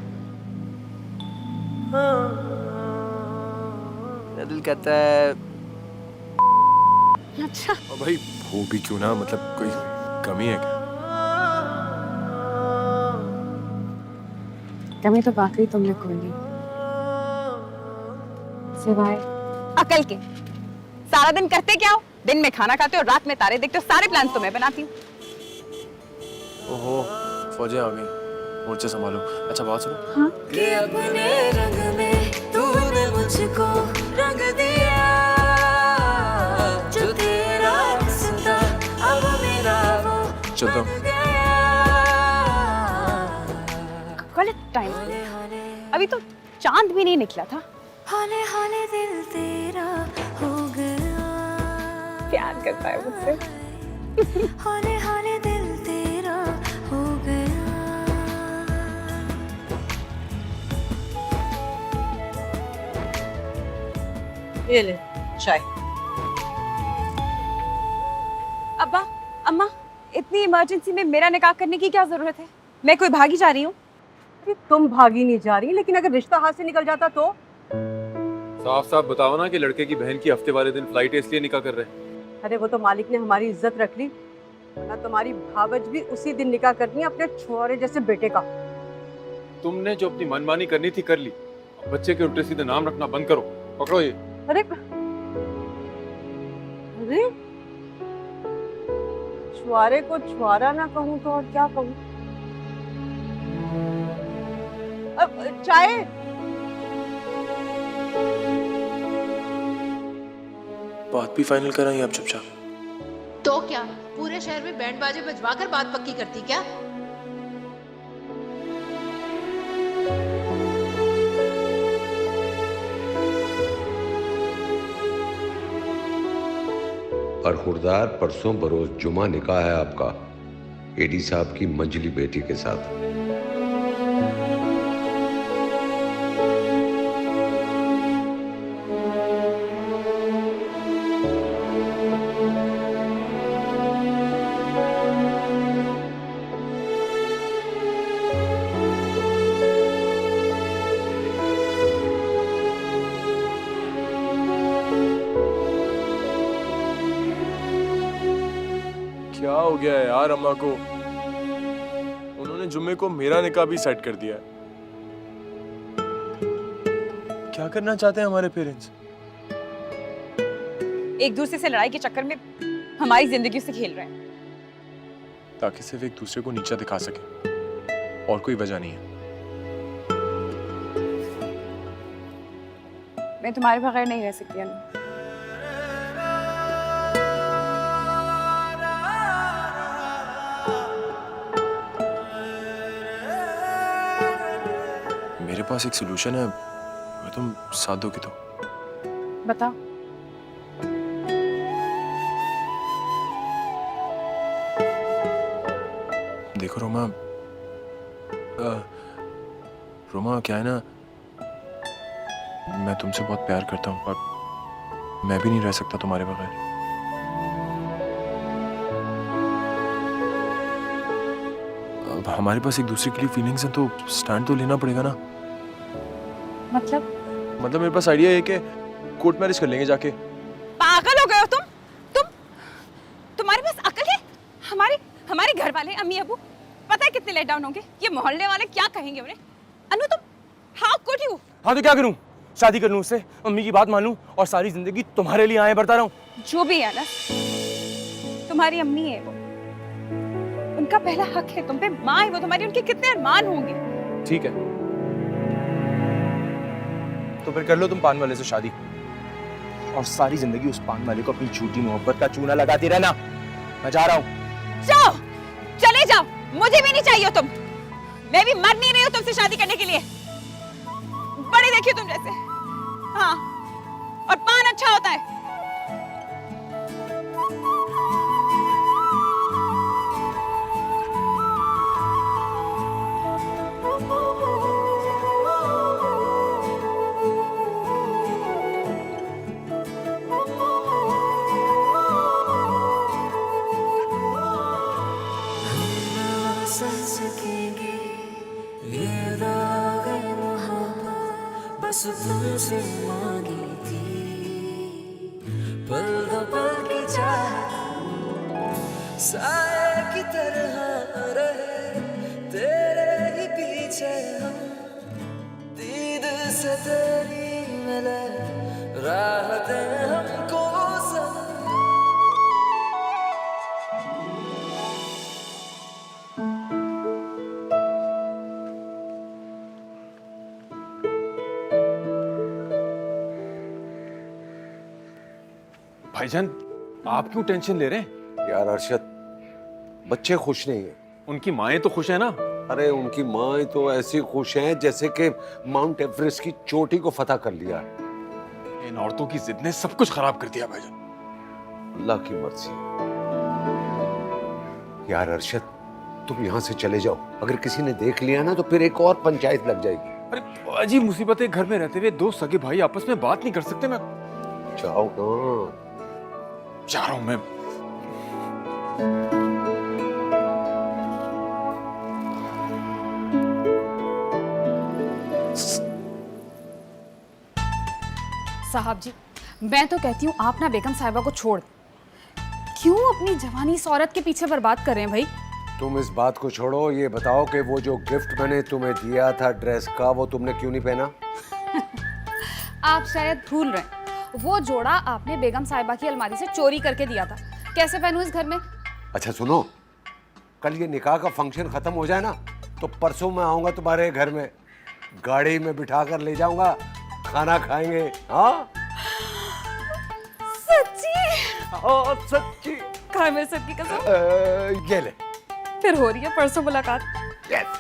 मेरा दिल कहता है अच्छा और भाई हो भी क्यों ना, मतलब कोई कमी है क्या? कमी तो वाकई तुमने कोई नहीं, सिवाय अकल के। सारा दिन करते क्या हो? दिन में खाना खाते हो, रात में तारे देखते हो, सारे प्लान तो मैं बनाती हूँ। ओहो, फौजें आ गई, मोर्चे संभालो। अच्छा बात सुनो। हाँ? कि अपने रंग में तूने मुझको रंग दिया, जो तेरा रिश्ता अब मेरा वो चलता हूँ। गलत टाइम, अभी तो चांद भी नहीं निकला था। हौले हौले दिल तेरा हो गया, प्यार करता है मुझसे। हौले हौले दिल तेरा हो गया। ये ले चाय। अब्बा, अम्मा, इतनी इमरजेंसी में मेरा निकाह करने की क्या जरूरत है? मैं कोई भागी जा रही हूँ? अरे तुम भागी नहीं जा रही, लेकिन अगर रिश्ता हाथ से निकल जाता तो? साफ साफ बताओ ना कि लड़के की बहन की हफ्ते वाले दिन फ्लाइट है इसलिए निकाह कर रहे हैं। अरे वो तो मालिक ने हमारी इज्जत रख ली, वरना तुम्हारी भावज भी उसी दिन निकाह करनी है अपने छुआरे जैसे बेटे का। तुमने जो अपनी मनमानी करनी थी कर ली, अब बच्चे के उल्टे सीधे नाम रखना बंद करो। पकड़ो ये। अरे अरे छुआरे को छुआरा ना कहूँ तो और क्या कहूँ? अब चाय। बात भी फाइनल कराएं आप चुपचाप। तो क्या पूरे शहर में बैंड बाजे बजवा कर बात पक्की करती क्या? और खुरदार परसों बरोज जुमा निकाह है आपका एडी साहब की मंजली बेटी के साथ। क्या हो गया है यार अम्मा को? उन्होंने जुम्मे को मेरा निकाह भी सेट कर दिया है। क्या करना चाहते हैं हमारे पेरेंट्स? एक दूसरे से लड़ाई के चक्कर में हमारी जिंदगी से खेल रहे हैं, ताकि सिर्फ एक दूसरे को नीचा दिखा सके, और कोई वजह नहीं है। मैं तुम्हारे बगैर नहीं रह सकती अनु। मेरे पास एक सोल्यूशन है, अगर तुम साथ दोगे तो। बताओ। देखो रोमा, रोमा क्या है ना, मैं तुमसे बहुत प्यार करता हूँ और मैं भी नहीं रह सकता तुम्हारे बगैर। अब हमारे पास एक दूसरे के लिए फीलिंग्स हैं, तो स्टैंड तो लेना पड़ेगा ना। मतलब मेरे पास आइडिया है कि कोर्ट मैरिज कर लेंगे जाके। पागल हो गए हो तुम? तुम्हारे पास अकल है? हमारे घर वाले, अम्मी अबू, पता है कितने लेट डाउन होंगे? ये मोहल्ले वाले क्या कहेंगे उन्हें? अनु तुम हाउ कुड यू? हाँ तो क्या करूं? शादी कर लूं उससे, अम्मी की बात मानूं और सारी जिंदगी तुम्हारे लिए आए बढ़ता रहूं? जो भी है ना, तुम्हारी अम्मी है वो, उनका पहला हक है तुम पे। माँ है वो तुम्हारी, उनके कितने अरमान होंगे। ठीक है, तो फिर कर लो तुम पान वाले से शादी, और सारी जिंदगी उस पान वाले को अपनी झूठी मोहब्बत का चूना लगाती रहना। मैं जा रहा हूँ। जाओ, चले जाओ, मुझे भी नहीं चाहिए तुम। मैं भी मर नहीं रही हूँ तुमसे शादी करने के लिए। बड़े देखिए तुम जैसे। हाँ, और पान अच्छा होता है। बस तुमसे मांगी थी, पल दो पल की साए की तरह रहे तेरे ही पीछे हम, दीद से तेरी मिले राहतें हमको सब। भाईजान आप क्यों टेंशन ले रहे हैं? यार अरशद, बच्चे खुश नहीं है। उनकी माएँ तो खुश है ना? अरे उनकी माँ तो ऐसी खुश हैं जैसे कि माउंट एवरेस्ट की चोटी को फतह कर लिया है। इन औरतों की जिद ने सब कुछ खराब कर दिया भाईजान। अल्लाह की मर्जी। यार अरशद, तुम यहाँ से चले जाओ। अगर किसी ने देख लिया ना तो फिर एक और पंचायत लग जाएगी। अरे अजीब मुसीबत है, घर में रहते हुए दो सगे भाई आपस में बात नहीं कर सकते। मैं जाओ ना। जा रहा हूं मैं। साहब जी, मैं तो कहती हूँ आप ना बेगम साहिबा को छोड़ दें। क्यों अपनी जवानी इस औरत के पीछे बर्बाद कर रहे हैं भाई? तुम इस बात को छोड़ो, ये बताओ कि वो जो गिफ्ट मैंने तुम्हें दिया था ड्रेस का, वो तुमने क्यों नहीं पहना? आप शायद भूल रहे हैं, वो जोड़ा आपने बेगम साहिबा की अलमारी से चोरी करके दिया था। कैसे पहनूं इस घर में? अच्छा सुनो, कल ये निकाह का फंक्शन खत्म हो जाए ना तो परसों मैं आऊंगा तुम्हारे घर में, गाड़ी में बिठा कर ले जाऊंगा, खाना खाएंगे। हाँ सच्ची? हाँ सच्ची। खा मेरे सर की कसम। ये ले। फिर हो रही है परसों मुलाकात। यस।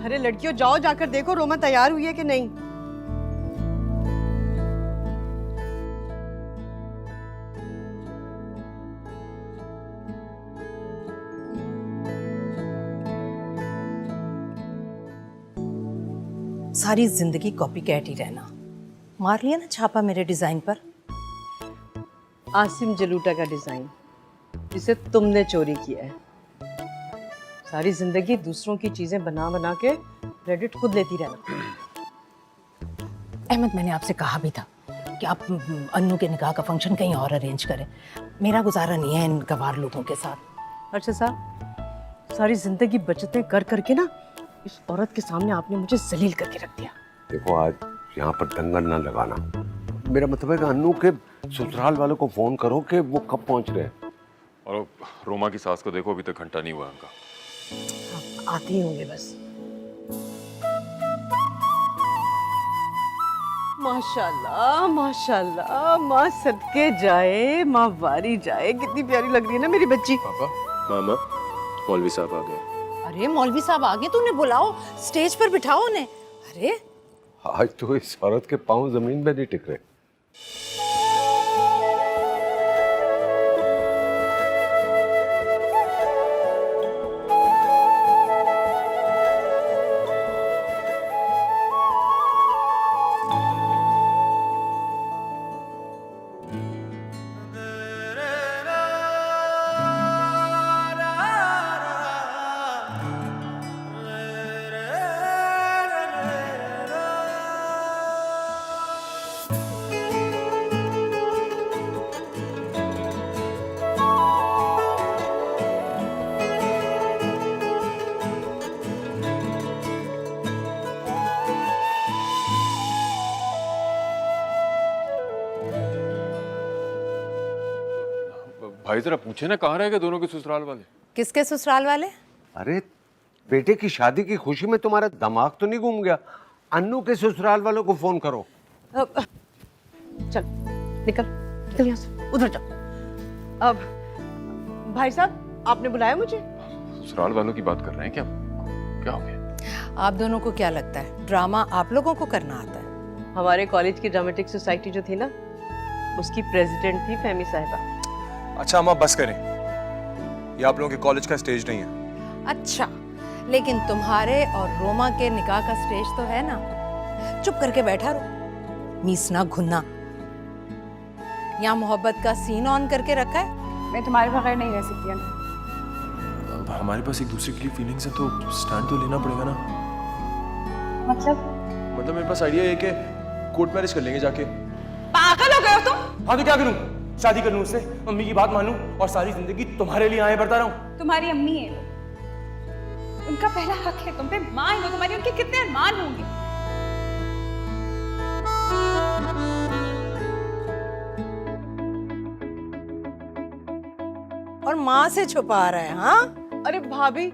अरे लड़कियों, जाओ जाकर देखो रोमा तैयार हुई है कि नहीं। सारी जिंदगी कॉपी कैट ही रहना। मार लिया ना छापा मेरे डिजाइन पर। आसिम जलूटा का डिजाइन जिसे तुमने चोरी किया है। सारी जिंदगी दूसरों की चीजें बना बना के क्रेडिट खुद लेती रहना। अहमद, मैंने आपसे कहा भी था कि आप अन्नू के निकाह का फंक्शन कहीं और अरेंज करें। मेरा गुजारा नहीं है इन गवार लोगों के साथ। अच्छा साहब, सारी जिंदगी बचतें कर करके ना इस औरत के सामने आपने मुझे जलील करके रख दिया। देखो, आज यहाँ पर दंगल ना लगाना। मेरा मतलब है कि अन्नू के ससुराल वालों को फोन करो कि वो कब पहुंच रहे हैं। और रोमा की सास को देखो, अभी तक घंटा नहीं हुआ उनका। आते ही होंगे बस। माशाल्लाह माशाल्लाह, माँ सदके जाए, माँ वारी जाए। कितनी प्यारी लग रही है ना मेरी बच्ची। पापा, मामा, मौलवी साहब आ गए। अरे मौलवी साहब आगे, तो उन्हें बुलाओ, स्टेज पर बिठाओ उन्हें। अरे आज तो इस औरत के पांव जमीन पे नहीं टिक रहे। भाई जरा पूछे ना, कहाँ रह गए दोनों के ससुराल वाले? किसके ससुराल वाले? अरे बेटे की शादी की खुशी में तुम्हारा दिमाग तो नहीं घूम गया? अन्नू के ससुराल वालों को फोन करो। चल निकल निकल यहाँ से, उधर जाओ। अब भाई साहब, आपने बुलाया मुझे? ससुराल वालों की बात कर रहे हैं क्या? क्या हो गया? आप दोनों को क्या लगता है ड्रामा आप लोगों को करना आता है? हमारे कॉलेज की ड्रामेटिक सोसाइटी जो थी ना, उसकी प्रेसिडेंट थी फहमी साहिबा। अच्छा अम्मा, बस करें, ये आप लोगों के कॉलेज का स्टेज नहीं है। अच्छा, लेकिन तुम्हारे और रोमा के निकाह का स्टेज तो है ना। चुप करके बैठा रहो, मीसना घुन्ना। यहाँ मोहब्बत का सीन ऑन करके रखा है। मैं तुम्हारे बगैर नहीं रह सकती अनु। अब हमारे पास एक दूसरे के लिए फीलिंग्स हैं तो स्टैंड तो लेना पड़ेगा ना। मतलब मेरे पास आइडिया है कि कोर्ट मैरिज कर लेंगे जाके। पागल हो गए हो तुम? हाँ तो क्या करूं? शादी कर लूं उससे, मम्मी की बात मानूं और सारी जिंदगी तुम्हारे लिए आए बढ़ता रहूं। तुम्हारी अम्मी है वो, उनका पहला हक है तुम पे। माँ है वो तुम्हारी, उनके कितने अरमान होंगे। और माँ से छुपा रहा है। हाँ, अरे भाभी,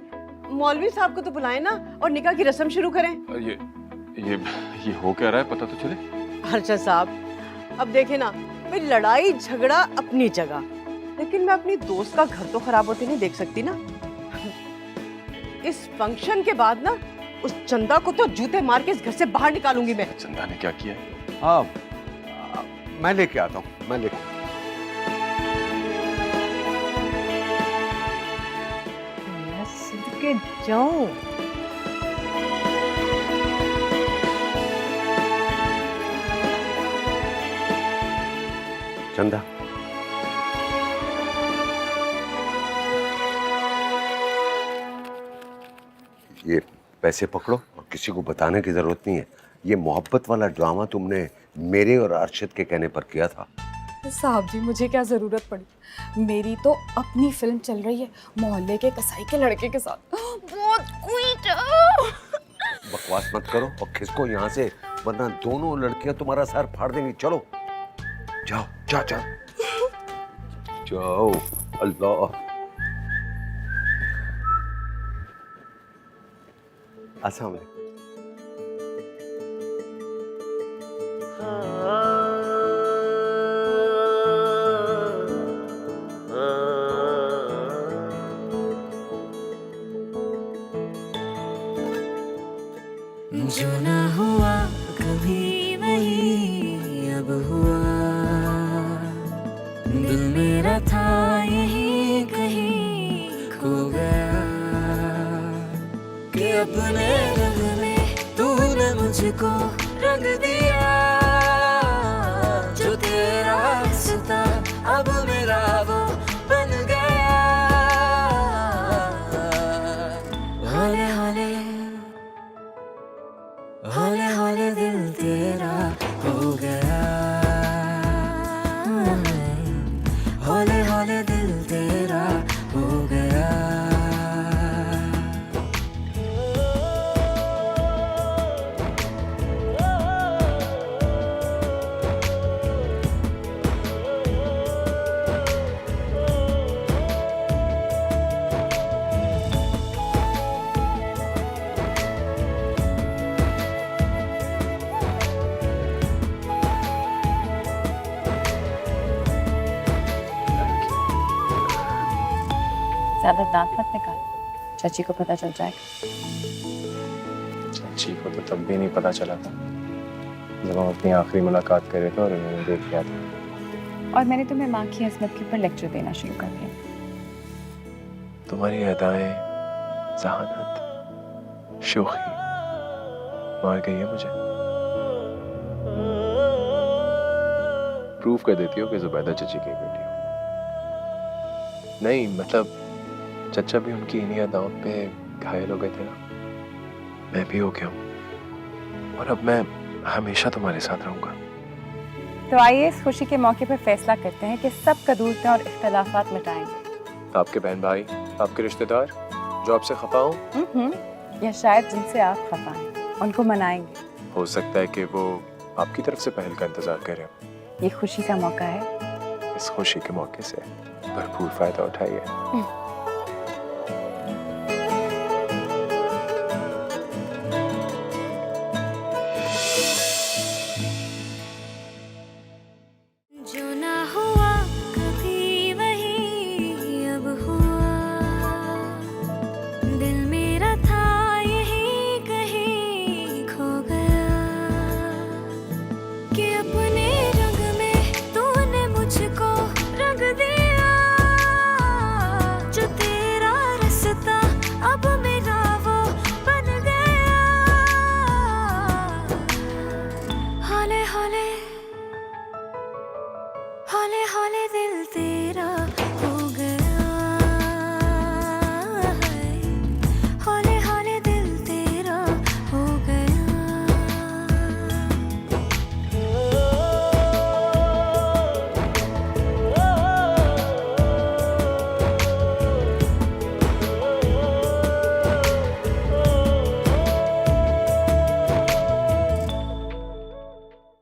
मौलवी साहब को तो बुलाएं ना और निकाह की रस्म शुरू करें। ये हो क्या रहा है पता तो चले। अर्शद साहब, अब देखे ना, भाई लड़ाई झगड़ा अपनी जगह, लेकिन मैं अपनी दोस्त का घर तो खराब होते नहीं देख सकती ना। इस फंक्शन के बाद ना उस चंदा को तो जूते मार के इस घर से बाहर निकालूंगी मैं। चंदा ने क्या किया है? हाँ, मैं लेके आता हूँ, मैं लेके। मैं सदके जाऊं। चंदा, ये पैसे पकड़ो और किसी को बताने की जरूरत नहीं है। ये मोहब्बत वाला ड्रामा तुमने मेरे और अरशद के कहने पर किया था। साहब जी, मुझे क्या जरूरत पड़ी? मेरी तो अपनी फिल्म चल रही है मोहल्ले के कसाई के लड़के के साथ। बहुत क्यूट। बकवास मत करो और खिसको यहाँ से, वरना दोनों लड़कियां तुम्हारा सर फाड़ देंगी। चलो जाओ जाओ जाओ जाओ। अल्लाह, अस्सलाम वालेकुम। जो ना हुआ कभी वही अब हुआ, दिल मेरा था यही कहीं खो गया, कि अपने रंग में तूने मुझको रंग दिया, जो तेरा रिश्ता अब मेरा वो बन गया। हौले हौले हौले हौले दिल तेरा हो गया, हौले हौले दिल तेरा हो गया। ज्यादा दांत मत निकाल, चाची को पता चल जाएगा। चाची को तो तब भी नहीं पता चला था जब हम अपनी आखिरी मुलाकात कर रहे थे और उन्होंने देख लिया था। और मैंने तुम्हें माँ की अजमत के ऊपर लेक्चर देना शुरू कर दिया। तुम्हारी अदाएं, ज़हानत, शोखी मार गई है मुझे। प्रूव कर देती हो कि जुबैदा चची की बेटी हो। नहीं मतलब चचा भी उनकी इन्हीं अदाओं पे घायल हो गए थे ना, मैं भी हो गया हूँ और अब मैं हमेशा तुम्हारे साथ रहूंगा। तो आइए इस खुशी के मौके पर फैसला करते हैं कि सब कदूरतें और इख्तलाफात मिटाएंगे। आपके बहन भाई, आपके रिश्तेदार जो आपसे खफा हो, या शायद जिनसे आप खफा हैं, उनको मनाएंगे। हो सकता है कि वो आपकी तरफ से पहल का इंतजार कर रहे हो। ये खुशी का मौका है, इस खुशी के मौके से भरपूर फायदा उठाइए।